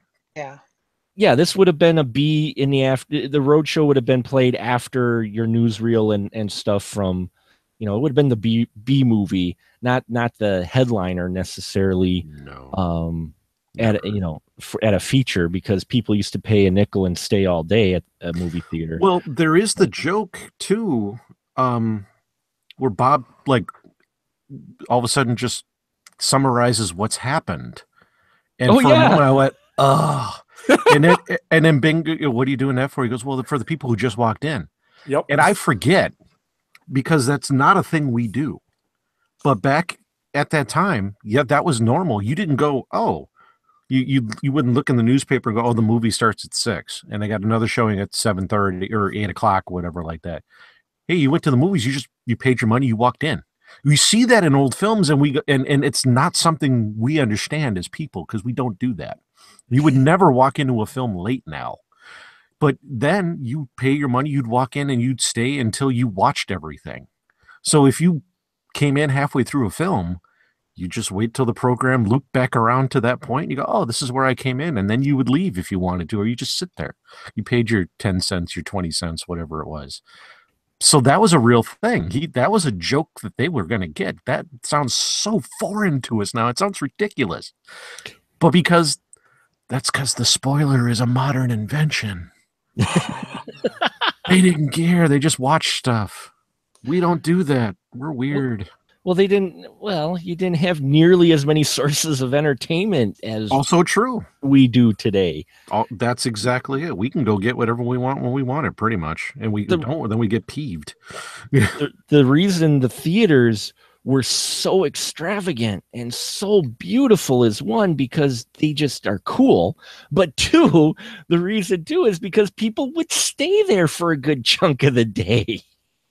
Yeah, this would have been a B in the road show would have been played after your newsreel and stuff from, it would have been the B movie, not the headliner necessarily. No. At a feature, because people used to pay a nickel and stay all day at a movie theater. Well, there is the joke too, where Bob all of a sudden just summarizes what's happened, and for a moment I went, "Oh," and then Bing, what are you doing that for? He goes, "Well, for the people who just walked in." Yep. And I forget, because that's not a thing we do, but back at that time, yeah, that was normal. You didn't go, "Oh." You wouldn't look in the newspaper and go, "Oh, the movie starts at 6 and they got another showing at 7:30 or 8 o'clock," whatever like that. Hey, you went to the movies. You paid your money. You walked in. We see that in old films, and it's not something we understand as people, because we don't do that. You would never walk into a film late now, but then you pay your money. You'd walk in and you'd stay until you watched everything. So if you came in halfway through a film, you just wait till the program looped back around to that point. And you go, "Oh, this is where I came in." And then you would leave if you wanted to, or you just sit there. You paid your 10 cents, your 20 cents, whatever it was. So that was a real thing. That was a joke that they were going to get. That sounds so foreign to us now. It sounds ridiculous. But that's because the spoiler is a modern invention. They didn't care. They just watched stuff. We don't do that. We're weird. Well, you didn't have nearly as many sources of entertainment as also true we do today. That's exactly it. We can go get whatever we want when we want it, pretty much. And we don't, then we get peeved. The reason the theaters were so extravagant and so beautiful is, one, because they just are cool. But two, the reason too is because people would stay there for a good chunk of the day.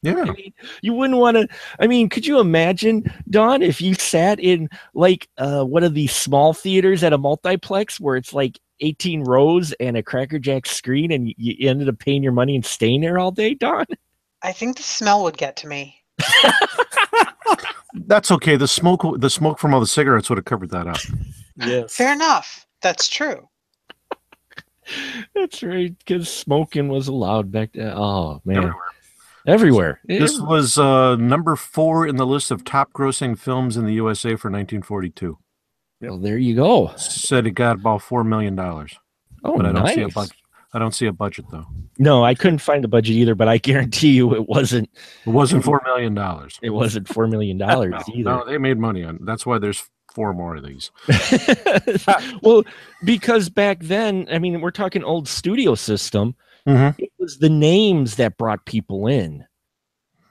Yeah. I mean, you wouldn't want to. Could you imagine, Don, if you sat in one of these small theaters at a multiplex where it's 18 rows and a Cracker Jack screen, and you ended up paying your money and staying there all day, Don? I think the smell would get to me. That's okay. The smoke from all the cigarettes would have covered that up. Yes. Fair enough. That's true. That's right, because smoking was allowed back then. Oh, man. Everywhere. This was number 4 in the list of top grossing films in the USA for 1942. Well, there you go. Said it got about $4 million. Oh, but I don't see a budget. I don't see a budget though. No, I couldn't find the budget either, but I guarantee you it wasn't. It wasn't $4 million. It wasn't $4 million either. No, they made money on it. That's why there's 4 more of these. Well, because back then, we're talking old studio system. Mm-hmm. It was the names that brought people in.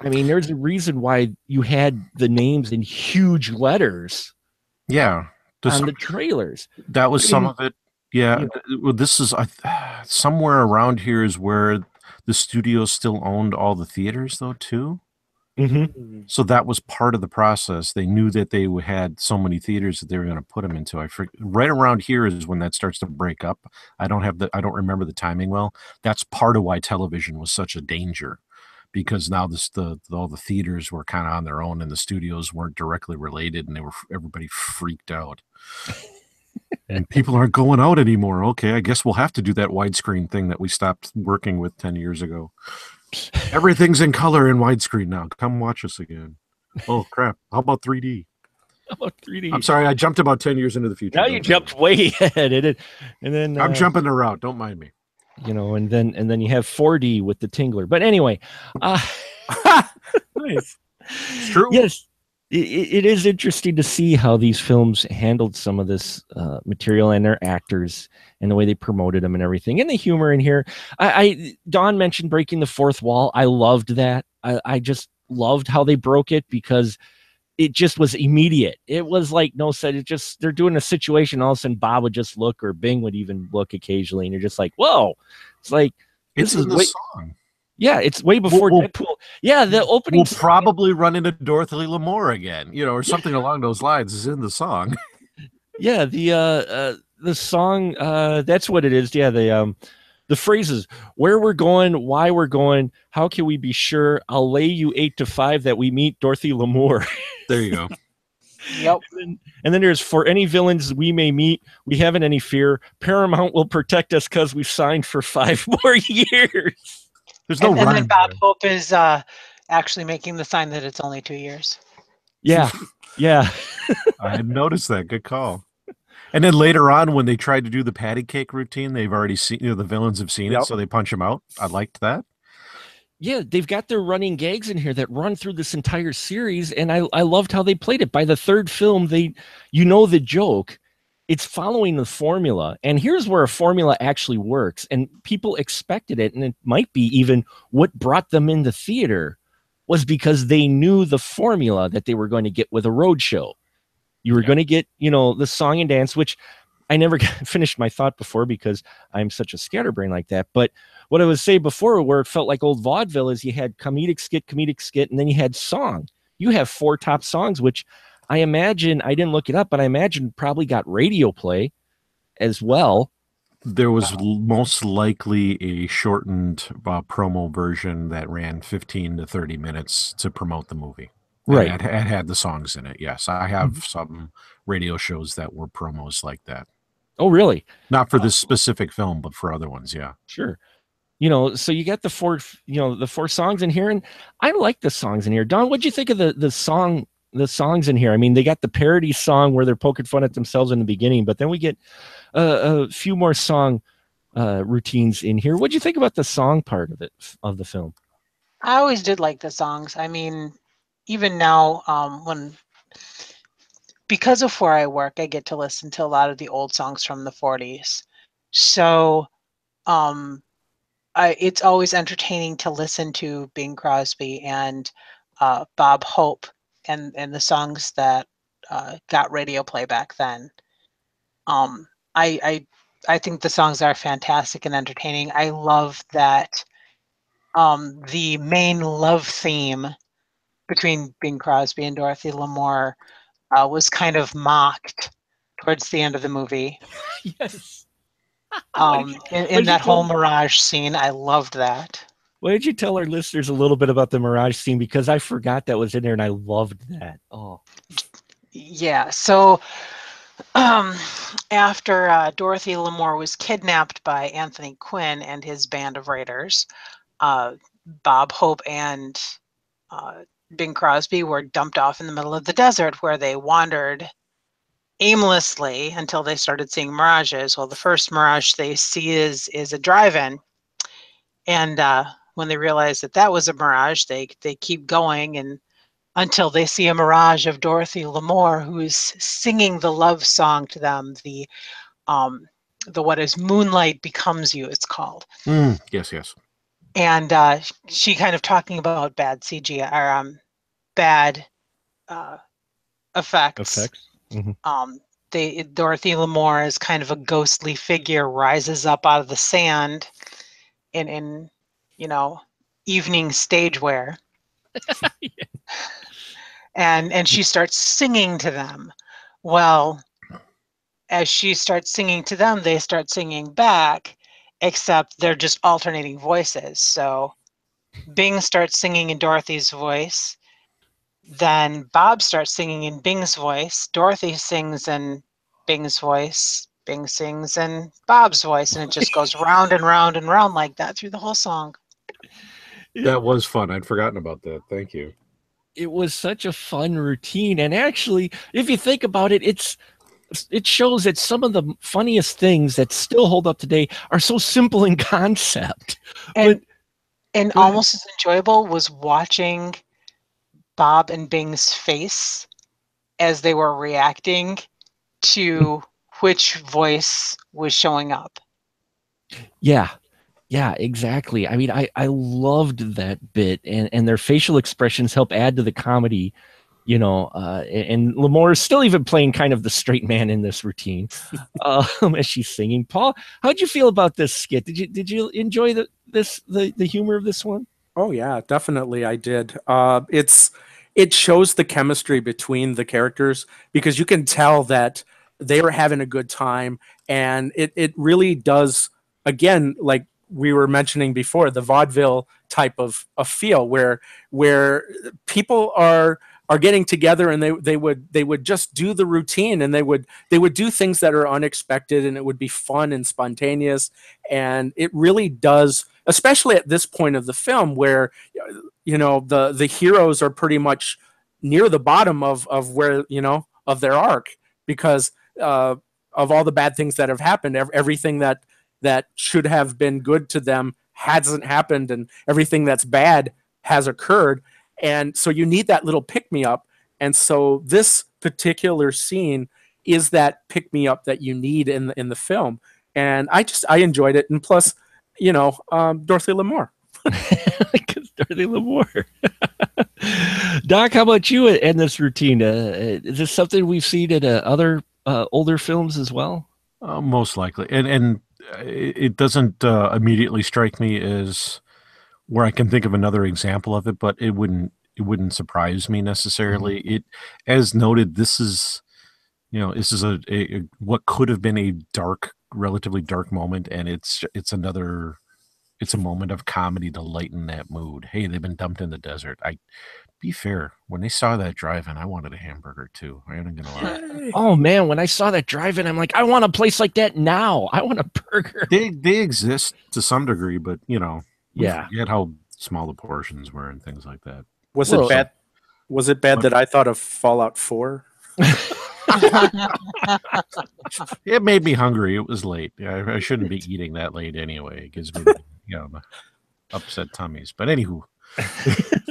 There's a reason why you had the names in huge letters. Yeah, on the trailers. That was some of it. Yeah, well, this is somewhere around here is where the studio still owned all the theaters, though, too. Mm-hmm. So that was part of the process. They knew that they had so many theaters that they were going to put them into. Right around here is when that starts to break up. I don't remember the timing well. That's part of why television was such a danger, because now all the theaters were kind of on their own and the studios weren't directly related, and everybody freaked out. And people aren't going out anymore. Okay, I guess we'll have to do that widescreen thing that we stopped working with 10 years ago. Everything's in color and widescreen now. Come watch us again. Oh, crap. How about 3D? How about 3D? I'm sorry, I jumped about 10 years into the future. Now you jumped way ahead, and then I'm jumping the route. Don't mind me. and then you have 4D with the Tingler. But anyway, Nice. It's true. yes, it is interesting to see how these films handled some of this material and their actors and the way they promoted them and everything, and the humor in here. Don mentioned breaking the fourth wall. I loved that. I just loved how they broke it because it just was immediate. It was like no said. It just they're doing a situation. All of a sudden, Bob would just look, or Bing would even look occasionally, and you're just like, whoa! It's like It's in the song. Yeah, it's way before Deadpool. Yeah, the opening. We'll probably run into Dorothy Lamour again, or something along those lines is in the song. Yeah, the song. That's what it is. Yeah, the phrases: where we're going, why we're going, how can we be sure? I'll lay you 8 to 5 that we meet Dorothy Lamour. There you go. Yep. And then there's for any villains we may meet, we haven't any fear. Paramount will protect us because we've signed for 5 more years. There's no and rhyme then Bob there. Hope is actually making the sign that it's only 2 years. Yeah, yeah. I hadn't noticed that. Good call. And then later on, when they tried to do the patty cake routine, they've already seen, the villains have seen it, so they punch them out. I liked that. Yeah, they've got their running gags in here that run through this entire series, and I loved how they played it. By the third film, the joke. It's following the formula, and here's where a formula actually works, and people expected it, and it might be even what brought them into theater was because they knew the formula that they were going to get with a road show. You were going to get, the song and dance, which I never finished my thought before because I'm such a scatterbrain like that. But what I was saying before, where it felt like old vaudeville, is you had comedic skit, and then you had song. You have 4 top songs, which I imagine, I didn't look it up, but I imagine probably got radio play as well. There was most likely a shortened promo version that ran 15 to 30 minutes to promote the movie. Right. It had the songs in it. Yes. I have some radio shows that were promos like that. Oh, really? Not for this specific film, but for other ones. Yeah. Sure. So you got the 4 songs in here, and I like the songs in here. Don, what'd you think of the songs in here? I mean, they got the parody song where they're poking fun at themselves in the beginning, but then we get a few more song routines in here. What'd you think about the song part of the film? I always did like the songs. I mean, even now, because of where I work, I get to listen to a lot of the old songs from the 40s. So it's always entertaining to listen to Bing Crosby and Bob Hope and the songs that got radio play back then. I think the songs are fantastic and entertaining. I love that the main love theme between Bing Crosby and Dorothy Lamour was kind of mocked towards the end of the movie. Yes. In that whole Mirage scene, I loved that. Why don't you tell our listeners a little bit about the Mirage scene, because I forgot that was in there and I loved that. Oh, yeah. So after Dorothy Lamour was kidnapped by Anthony Quinn and his band of raiders, Bob Hope and Bing Crosby were dumped off in the middle of the desert, where they wandered aimlessly until they started seeing mirages. Well, the first mirage they see is a drive-in, and when they realize that was a mirage, they keep going, and until they see a mirage of Dorothy Lamour, who is singing the love song to them, the what is Moonlight Becomes You, it's called. Yes. And she kind of talking about bad CGI or bad effects. Mm-hmm. Dorothy Lamour is kind of a ghostly figure, rises up out of the sand in evening stage wear. Yeah. And she starts singing to them. Well, as she starts singing to them, they start singing back, except they're just alternating voices. So Bing starts singing in Dorothy's voice. Then Bob starts singing in Bing's voice. Dorothy sings in Bing's voice. Bing sings in Bob's voice. And it just goes round and round and round like that through the whole song. That was fun. I'd forgotten about that. Thank you. it was such a fun routine. And actually, if you think about it, it shows that some of the funniest things that still hold up today are so simple in concept. And But and go ahead. almost as enjoyable was watching Bob and Bing's face as they were reacting to which voice was showing up. Yeah. Yeah, exactly. I mean, I loved that bit, and their facial expressions help add to the comedy, and Lamore is still even playing kind of the straight man in this routine, as she's singing. Paul, how'd you feel about this skit? Did you enjoy the humor of this one? Oh yeah, definitely I did. It shows the chemistry between the characters because you can tell that they were having a good time, and it really does, again, like we were mentioning before, the vaudeville type of feel where people are getting together, and they would just do the routine, and they would do things that are unexpected, and it would be fun and spontaneous. And it really does, especially at this point of the film where the heroes are pretty much near the bottom of where of their arc, because uh, of all the bad things that have happened. Everything that should have been good to them hasn't happened, and everything that's bad has occurred. And so you need that little pick me up. And so this particular scene is that pick me up that you need in the film. And I enjoyed it. And plus, Dorothy Lamour. Because Dorothy Lamour. Doc, how about you in this routine? Is this something we've seen in other older films as well? Most likely, and it doesn't immediately strike me as where I can think of another example of it, but it wouldn't surprise me necessarily. It, as noted, this is a what could have been a dark, relatively dark moment, and it's a moment of comedy to lighten that mood. Hey, they've been dumped in the desert. I Be fair, when they saw that drive-in, I wanted a hamburger too. I ain't gonna lie. Oh man, when I saw that drive-in, I'm like, I want a place like that now. I want a burger. They exist to some degree, but we Yeah. forget how small the portions were and things like that. Was Well, it bad? Was it bad What? that I thought of Fallout 4? It made me hungry. It was late. I shouldn't be eating that late anyway. It gives me, upset tummies. But anywho,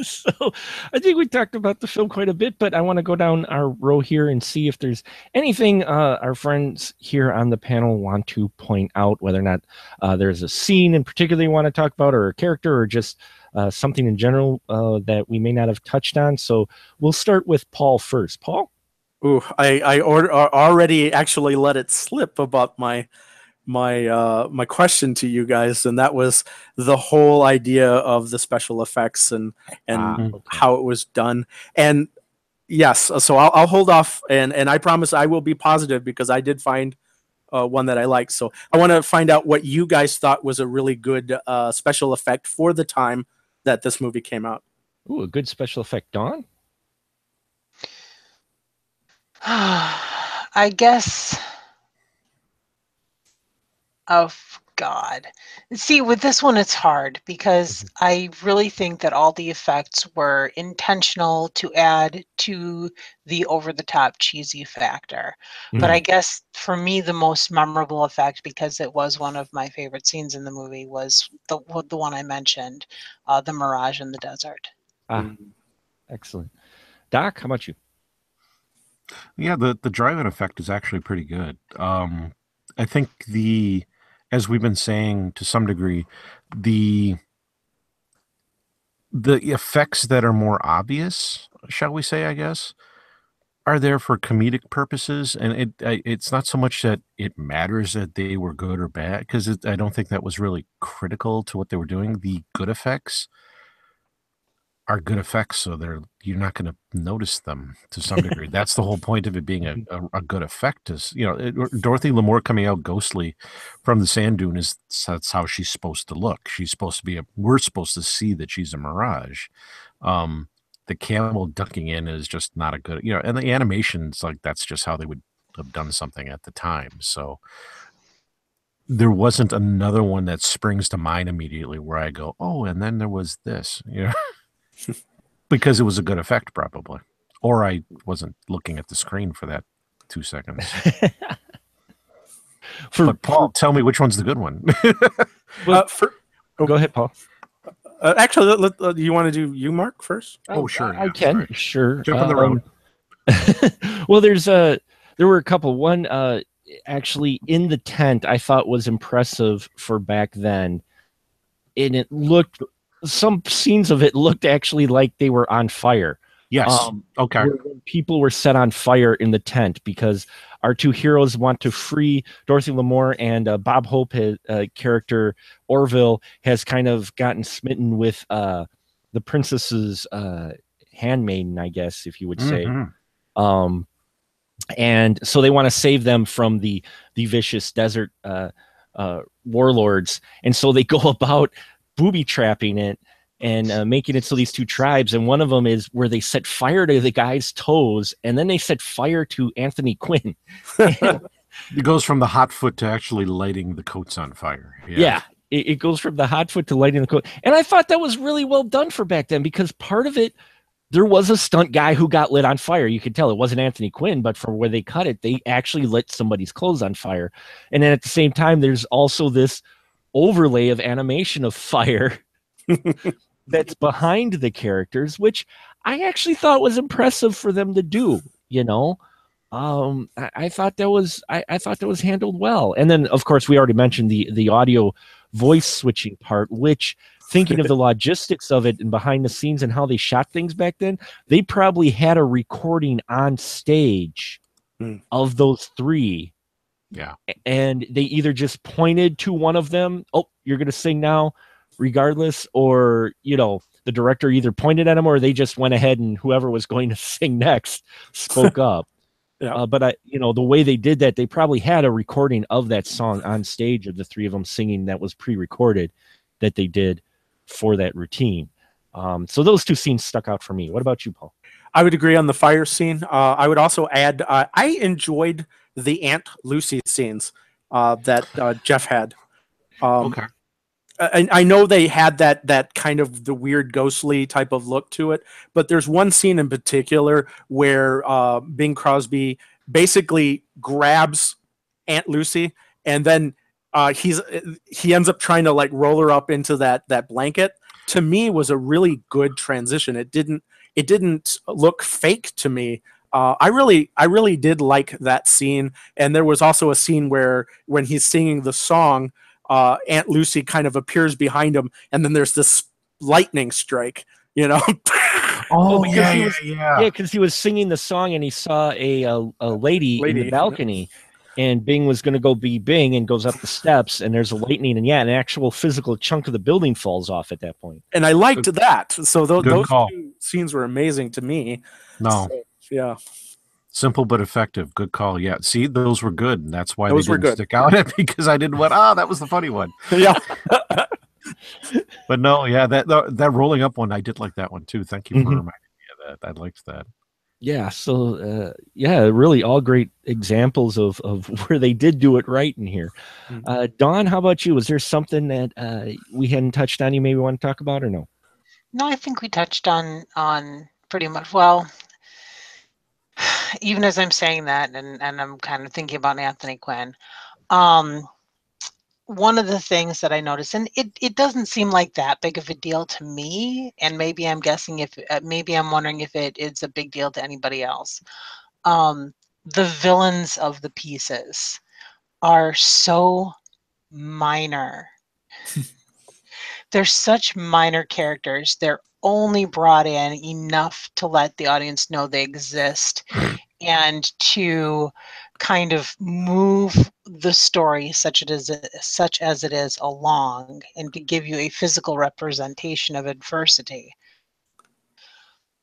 So I think we talked about the film quite a bit, but I want to go down our row here and see if there's anything our friends here on the panel want to point out, whether or not there's a scene in particular you want to talk about, or a character, or just something in general that we may not have touched on. So we'll start with Paul first. Paul? Ooh, already actually let it slip about my question to you guys, and that was the whole idea of the special effects and Okay. how it was done. And yes, so I'll hold off, and I promise I will be positive because I did find one that I liked. So I want to find out what you guys thought was a really good special effect for the time that this movie came out. Ooh, a good special effect, Dawn? I guess. Oh God. See, with this one, it's hard because I really think that all the effects were intentional to add to the over-the-top cheesy factor. But I guess for me, the most memorable effect, because it was one of my favorite scenes in the movie, was the one I mentioned, the mirage in the desert. Excellent. Doc, how about you? yeah, the drive-in effect is actually pretty good. I think as we've been saying to some degree, the the effects that are more obvious, shall we say, I guess, are there for comedic purposes, and it's not so much that it matters that they were good or bad, because I don't think that was really critical to what they were doing. The good effects are good effects, so you're not going to notice them to some degree. That's the whole point of it being a good effect. Is Dorothy Lamour coming out ghostly from the sand dune that's how she's supposed to look. She's supposed to be we're supposed to see that she's a mirage. The camel ducking in is just not a good, and the animations, like, that's just how they would have done something at the time. So there wasn't another one that springs to mind immediately where I go, oh, and then there was this. Because it was a good effect, probably. Or I wasn't looking at the screen for that 2 seconds. But Paul, tell me which one's the good one. Go ahead, Paul. Actually, you want to do you, Mark, first? Oh, sure. I can. Sorry. Sure. Jump on the road. Well, there were a couple. One, actually, in the tent, I thought was impressive for back then. And it looked, some scenes of it looked actually like they were on fire. Yes. Okay. People were set on fire in the tent because our two heroes want to free Dorothy Lamour, and Bob Hope, character Orville, has kind of gotten smitten with the princess's handmaiden, I guess, if you would say. And so they want to save them from the vicious desert warlords, and so they go about booby trapping it and making it so these two tribes, and one of them is where they set fire to the guy's toes, and then they set fire to Anthony Quinn. It goes from the hot foot to actually lighting the coats on fire. Yeah, it goes from the hot foot to lighting the coat. And I thought that was really well done for back then, because part of it, there was a stunt guy who got lit on fire. You could tell it wasn't Anthony Quinn, but from where they cut it, they actually lit somebody's clothes on fire. And then at the same time, there's also this overlay of animation of fire that's behind the characters, which I actually thought was impressive for them to do. You know, I thought that was I thought that was handled well. And then, of course, we already mentioned the audio voice switching part, which, thinking of the logistics of it and behind the scenes and how they shot things back then, they probably had a recording on stage of those three. Yeah. And they either just pointed to one of them, oh, you're going to sing now, regardless, or, you know, the director either pointed at him, or they just went ahead and whoever was going to sing next spoke up. Yeah. But the way they did that, they probably had a recording of that song on stage of the three of them singing that was pre-recorded that they did for that routine. So those two scenes stuck out for me. What about you, Paul? I would agree on the fire scene. I would also add, I enjoyed the Aunt Lucy scenes that Jeff had. Okay. I know they had that kind of the weird ghostly type of look to it, but there's one scene in particular where Bing Crosby basically grabs Aunt Lucy, and then he ends up trying to like roll her up into that blanket. To me, was a really good transition. It didn't look fake to me. I really did like that scene. And there was also a scene where when he's singing the song, Aunt Lucy kind of appears behind him, and then there's this lightning strike, you know. Because he was singing the song and he saw a lady in the balcony, and Bing was going to go be Bing, and goes up the steps, and there's a lightning, and an actual physical chunk of the building falls off at that point. And I liked that. So those two scenes were amazing to me. No. So, yeah. Simple but effective. Good call. Yeah. See, those were good. And that's why those they didn't stick out, because I didn't want, that was the funny one. Yeah. But no, yeah, that rolling up one, I did like that one too. Thank you for reminding me of that. I liked that. Yeah. So, really all great examples of where they did do it right in here. Dawn, how about you? Was there something that we hadn't touched on you maybe want to talk about, or no? No, I think we touched on pretty much. Well, even as I'm saying that, and I'm kind of thinking about Anthony Quinn, one of the things that I noticed, and it doesn't seem like that big of a deal to me, and maybe I'm guessing maybe I'm wondering if it is a big deal to anybody else. The villains of the pieces are so minor. They're such minor characters. They're only brought in enough to let the audience know they exist and to kind of move the story such as it is along, and to give you a physical representation of adversity.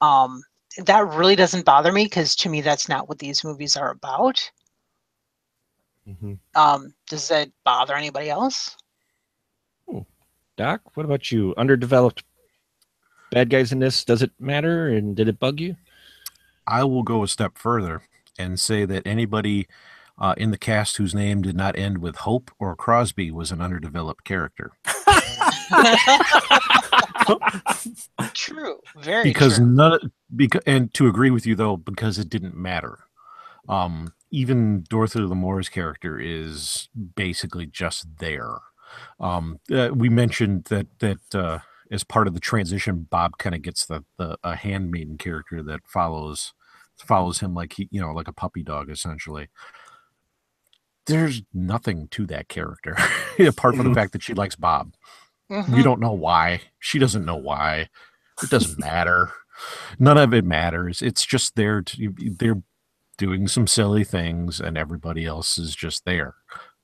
That really doesn't bother me, because to me that's not what these movies are about. Does that bother anybody else? Doc, what about you? Underdeveloped bad guys in this, does it matter, and did it bug you? I will go a step further and say that anybody in the cast whose name did not end with Hope or Crosby was an underdeveloped character. True. Very because true. and to agree with you though, because it didn't matter. Even Dorothy Lamore's character is basically just there. We mentioned that as part of the transition, Bob kind of gets a handmaiden character that follows him like like a puppy dog essentially. There's nothing to that character apart from the fact that she likes Bob. We don't know why. She doesn't know why. It doesn't matter. None of it matters. It's just they're doing some silly things, and everybody else is just there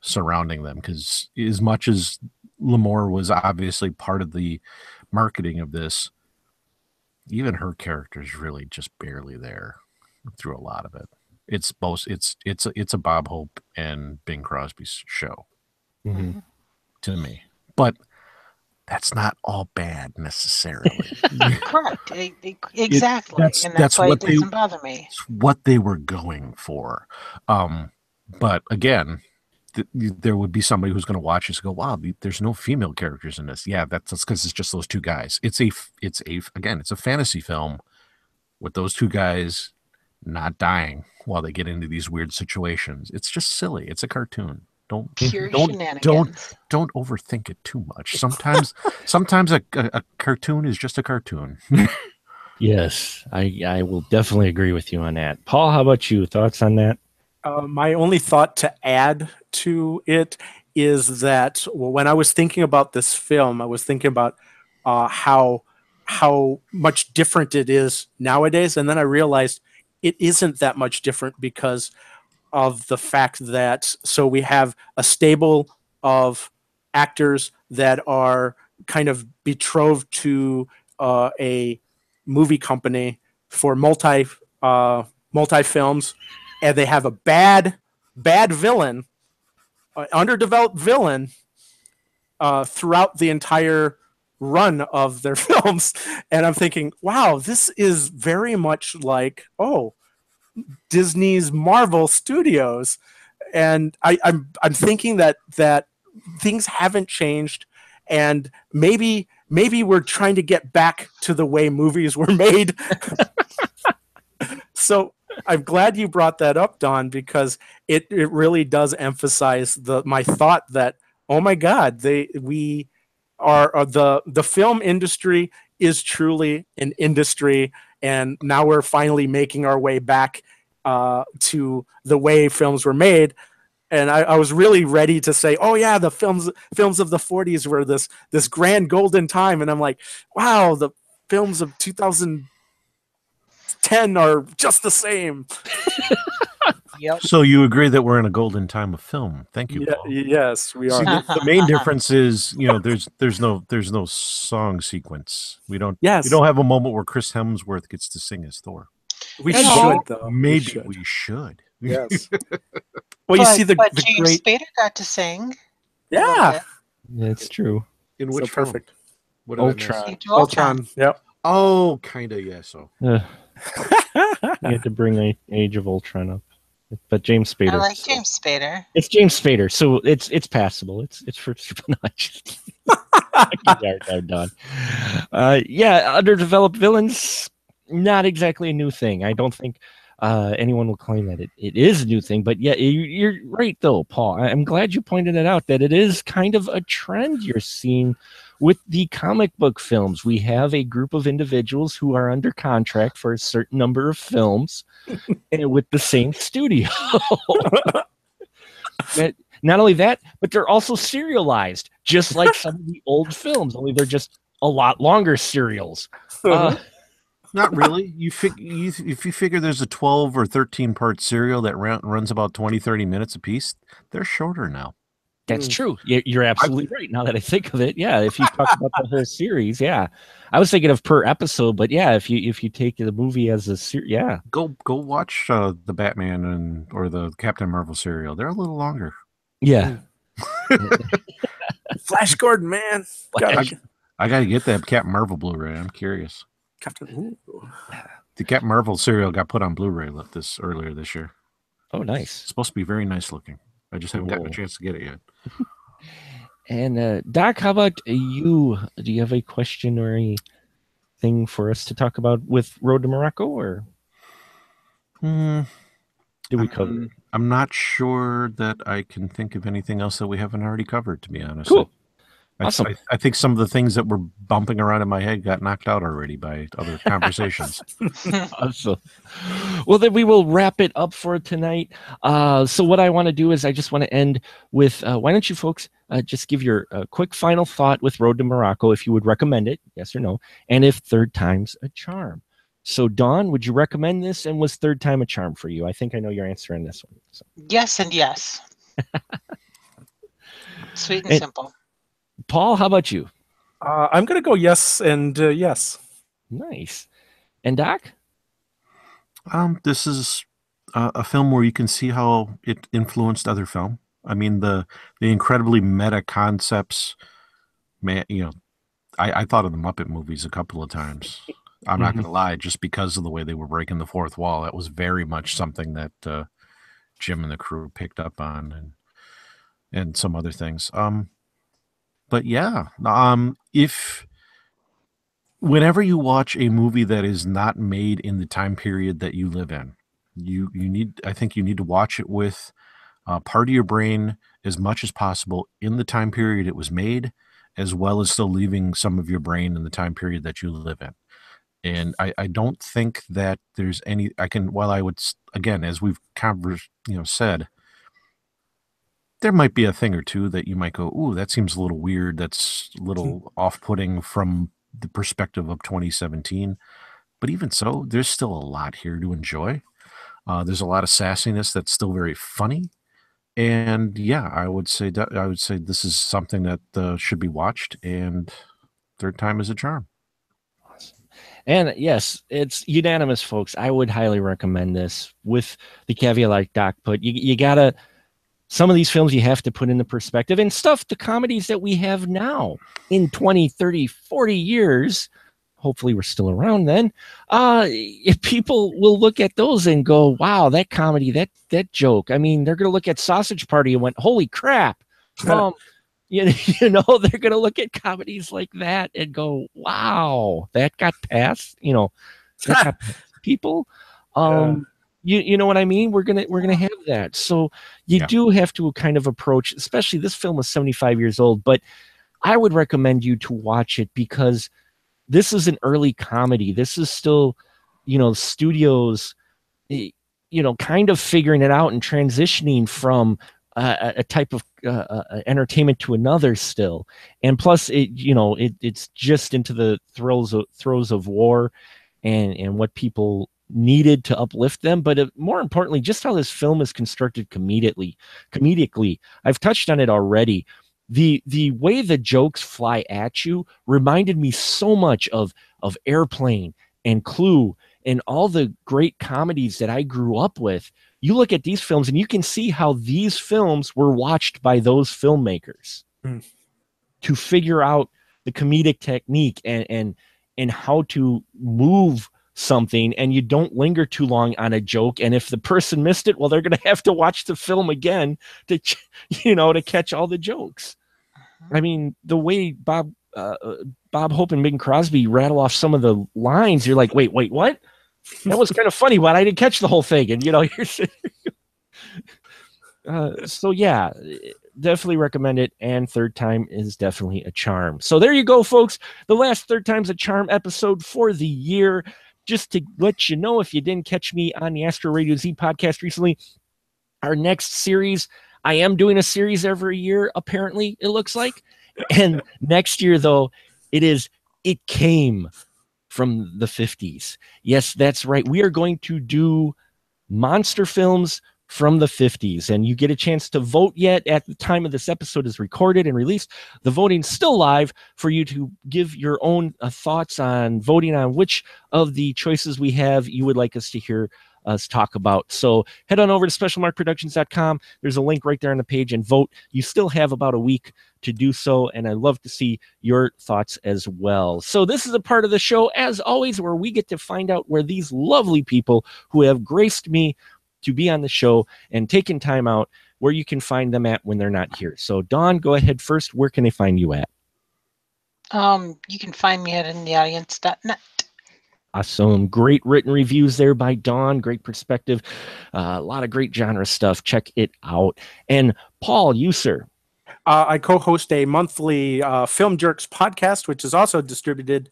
surrounding them. Because as much as Lamore was obviously part of the marketing of this, even her character is really just barely there through a lot of it. It's both. It's a Bob Hope and Bing Crosby's show to me, but that's not all bad necessarily. Correct. Exactly. And that's why it doesn't bother me. It's what they were going for. But again, there would be somebody who's going to watch this and go, "Wow, there's no female characters in this." Yeah, that's because it's just those two guys. It's a fantasy film with those two guys not dying while they get into these weird situations. It's just silly. It's a cartoon. Don't overthink it too much. Sometimes a cartoon is just a cartoon. Yes, I will definitely agree with you on that. Paul, how about you? Thoughts on that? My only thought to add to it is that when I was thinking about this film, I was thinking about how much different it is nowadays, and then I realized it isn't that much different because of the fact that we have a stable of actors that are kind of betrothed to a movie company for multi films, and they have a bad villain, underdeveloped villain throughout the entire run of their films. And I'm thinking, wow, this is very much like Disney's Marvel Studios. And I'm thinking that things haven't changed, and maybe we're trying to get back to the way movies were made. So I'm glad you brought that up, Don, because it really does emphasize my thought that, oh my God, the film industry is truly an industry, and now we're finally making our way back to the way films were made. And I was really ready to say, oh yeah, the films of the 40s were this grand golden time, and I'm like, wow, the films of 2010 are just the same. Yep. So you agree that we're in a golden time of film? Thank you, Paul. Yes, we are. See, the main difference is, there's no song sequence. We don't have a moment where Chris Hemsworth gets to sing as Thor. We should, though. Maybe we should. Yes. Well, you see the James great Spader got to sing. Yeah, That's true. In which so perfect. What Ultron. Yep. Oh, kind of, yeah. So You had to bring Age of Ultron up, but James Spader. I like James Spader. It's James Spader, so it's passable. It's for Spinach. Done. Underdeveloped villains, not exactly a new thing. I don't think anyone will claim that it is a new thing. But yeah, you're right though, Paul. I'm glad you pointed it out, that it is kind of a trend you're seeing with the comic book films. We have a group of individuals who are under contract for a certain number of films and with the same studio. Not only that, but they're also serialized, just like some of the old films, only they're just a lot longer serials. not really. If you figure there's a 12 or 13 part serial that runs about 20-30 minutes a piece, they're shorter now. That's true. You're absolutely right. Now that I think of it, yeah. If you talk about the whole series, yeah, I was thinking of per episode, but yeah, if you take the movie as a series, yeah. Go watch the Batman or the Captain Marvel serial. They're a little longer. Yeah. Flash Gordon, man. I got to get that Captain Marvel Blu-ray. I'm curious. The Captain Marvel serial got put on Blu-ray earlier this year. Oh, nice. It's supposed to be very nice looking. I just haven't gotten a chance to get it yet. And Doc, how about you? Do you have a question or anything for us to talk about with Road to Morocco, or did we cover it? I'm not sure that I can think of anything else that we haven't already covered, to be honest. Cool. Awesome. I think some of the things that were bumping around in my head got knocked out already by other conversations. Awesome. Well, then we will wrap it up for tonight. So what I want to do is I just want to end with, why don't you folks just give your quick final thought with Road to Morocco, if you would recommend it, yes or no, and if third time's a charm. So Dawn, would you recommend this, and was third time a charm for you? I think I know your answer on this one. So. Yes and yes. Sweet and simple. Paul, how about you? I'm going to go yes and yes. Nice. And Doc? This is a film where you can see how it influenced other film. I mean, the incredibly meta concepts, man, I thought of the Muppet movies a couple of times. I'm not going to lie, just because of the way they were breaking the fourth wall. That was very much something that Jim and the crew picked up on, and some other things. But yeah, if whenever you watch a movie that is not made in the time period that you live in, I think you need to watch it with part of your brain as much as possible in the time period it was made, as well as still leaving some of your brain in the time period that you live in. And I don't think that there's any, while I would, again, as we've said, there might be a thing or two that you might go, ooh, that seems a little weird. That's a little off-putting from the perspective of 2017. But even so, there's still a lot here to enjoy. There's a lot of sassiness that's still very funny. And yeah, I would say this is something that should be watched, and third time is a charm. And yes, it's unanimous, folks. I would highly recommend this, with the caveat like Doc put. You gotta, some of these films you have to put into perspective, and stuff, the comedies that we have now in 20, 30, 40 years, hopefully we're still around then, if people will look at those and go, wow, that comedy, that joke. I mean, they're going to look at Sausage Party and went, holy crap. They're going to look at comedies like that and go, wow, that got past, that got past people. You know what I mean? We're gonna have that. So you do have to kind of approach, especially this film is 75 years old, but I would recommend you to watch it because this is an early comedy. This is still, studios, kind of figuring it out and transitioning from a type of entertainment to another still. And plus it's just into the throes of war and what people needed to uplift them, but more importantly, just how this film is constructed comedically. I've touched on it already. The way the jokes fly at you reminded me so much of Airplane and Clue and all the great comedies that I grew up with. You look at these films and you can see how these films were watched by those filmmakers to figure out the comedic technique and how to move something, and you don't linger too long on a joke. And if the person missed it, well, they're going to have to watch the film again to catch all the jokes. I mean, the way Bob Hope and Bing Crosby rattle off some of the lines, you're like, wait, what? That was kind of funny, but I didn't catch the whole thing. And so yeah, definitely recommend it. And third time is definitely a charm. So there you go, folks. The last Third Time's a Charm episode for the year. Just to let you know, if you didn't catch me on the Astro Radio Z podcast recently, our next series, I am doing a series every year, apparently, it looks like. And next year, though, it came from the 50s. Yes, that's right. We are going to do monster films from the 50s, and you get a chance to vote yet at the time of this episode is recorded and released. The voting's still live for you to give your own thoughts on voting on which of the choices we have you would like us to hear us talk about. So head on over to specialmarkproductions.com. There's a link right there on the page, and vote. You still have about a week to do so, and I'd love to see your thoughts as well. So this is a part of the show, as always, where we get to find out where these lovely people who have graced me to be on the show and taking time out where you can find them at when they're not here. So Dawn, go ahead first. Where can they find you at? You can find me at intheaudience.net. Awesome. Great written reviews there by Dawn. Great perspective. A lot of great genre stuff. Check it out. And Paul, you, sir. I co-host a monthly Film Jerks podcast, which is also distributed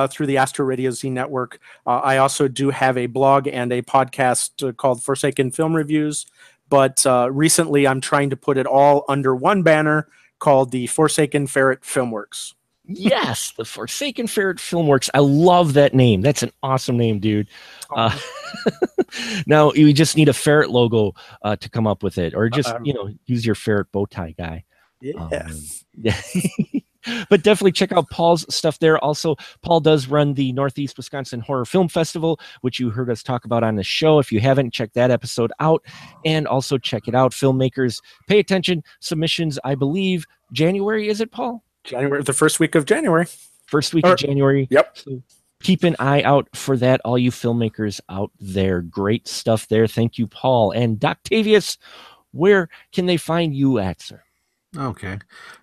through the Astro Radio Z network. I also do have a blog and a podcast called Forsaken Film Reviews, but recently I'm trying to put it all under one banner called the Forsaken Ferret Filmworks. Yes, the Forsaken Ferret Filmworks. I love that name. That's an awesome name, dude. Now you just need a ferret logo to come up with it, or just use your ferret bow tie guy. Yes. But definitely check out Paul's stuff there. Also, Paul does run the Northeast Wisconsin Horror Film Festival, which you heard us talk about on the show. If you haven't, check that episode out. And also check it out. Filmmakers, pay attention. Submissions, I believe, January, is it, Paul? January, the first week of January. First week of January. Yep. So keep an eye out for that, all you filmmakers out there. Great stuff there. Thank you, Paul. And Doctavius, where can they find you at, sir? Okay.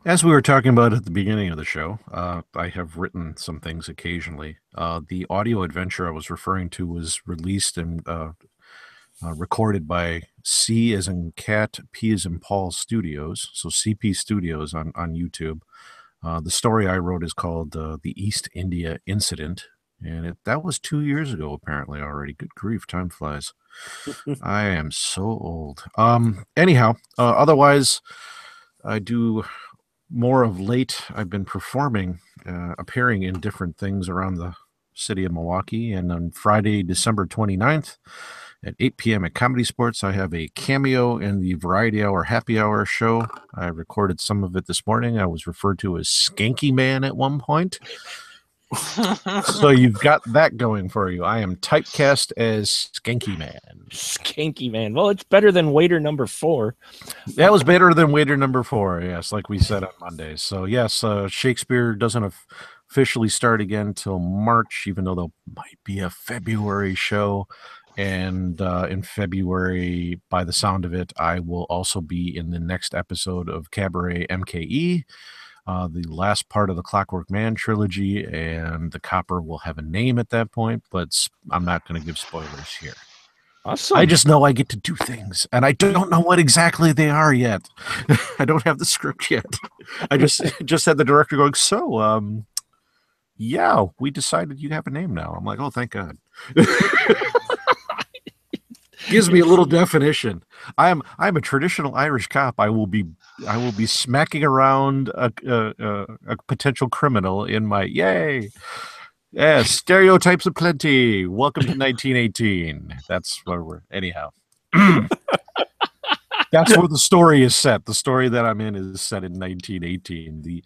As we were talking about at the beginning of the show, I have written some things occasionally. The audio adventure I was referring to was released and recorded by C as in Cat, P as in Paul Studios, so CP Studios on YouTube. The story I wrote is called The East India Incident, and that was 2 years ago apparently already. Good grief, time flies. I am so old. Anyhow, otherwise, I do more of late. I've been performing, appearing in different things around the city of Milwaukee. And on Friday, December 29th at 8 p.m. at Comedy Sports, I have a cameo in the Variety Hour Happy Hour show. I recorded some of it this morning. I was referred to as Skanky Man at one point. So you've got that going for you. I am typecast as Skanky Man. Skanky Man. Well, it's better than waiter number 4. That was better than waiter number 4. Yes, like we said on Mondays. So yes, Shakespeare doesn't officially start again till March, even though there might be a February show. And in February, by the sound of it, I will also be in the next episode of Cabaret MKE. The last part of the Clockwork Man trilogy, and the Copper will have a name at that point, but I'm not going to give spoilers here. Awesome. I just know I get to do things, and I don't know what exactly they are yet. I don't have the script yet. I just had the director going, so, yeah, we decided you have a name now. I'm like, oh, thank God. Gives me a little definition. I'm a traditional Irish cop. I will be smacking around a potential criminal in my stereotypes aplenty. Welcome to 1918. That's where we're anyhow. That's where the story is set. The story that I'm in is set in 1918.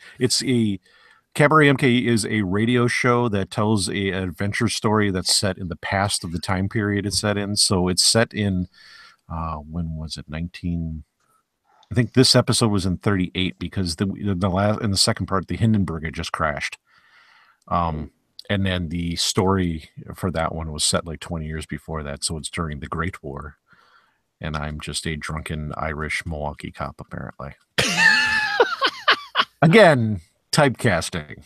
Cabaret MK is a radio show that tells an adventure story that's set in the past of the time period it's set in. So it's set in, when was it? I think this episode was in 38 because in the second part, the Hindenburg had just crashed. And then the story for that one was set like 20 years before that. So it's during the Great War. And I'm just a drunken Irish Milwaukee cop, apparently. Again, typecasting.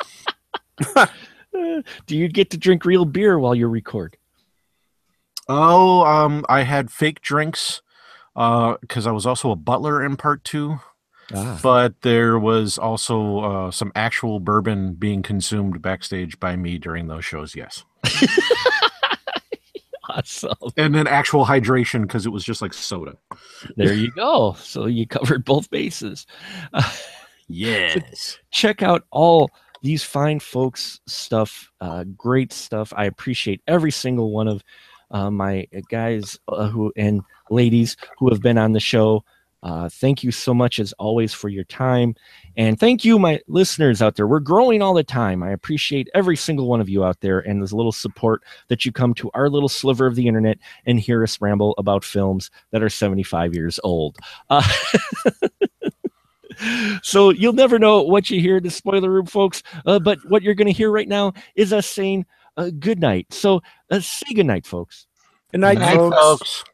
Do you get to drink real beer while you record? Oh, I had fake drinks because I was also a butler in part 2. But there was also some actual bourbon being consumed backstage by me during those shows, yes. Awesome. And then actual hydration because it was just like soda. There you go. So you covered both bases. Yes. Check out all these fine folks' stuff. Great stuff. I appreciate every single one of my guys and ladies who have been on the show. Thank you so much, as always, for your time. And thank you, my listeners out there. We're growing all the time. I appreciate every single one of you out there and this little support that you come to our little sliver of the internet and hear us ramble about films that are 75 years old. So you'll never know what you hear in the spoiler room, folks. But what you're going to hear right now is us saying good night. So say good night, folks. Good night, folks.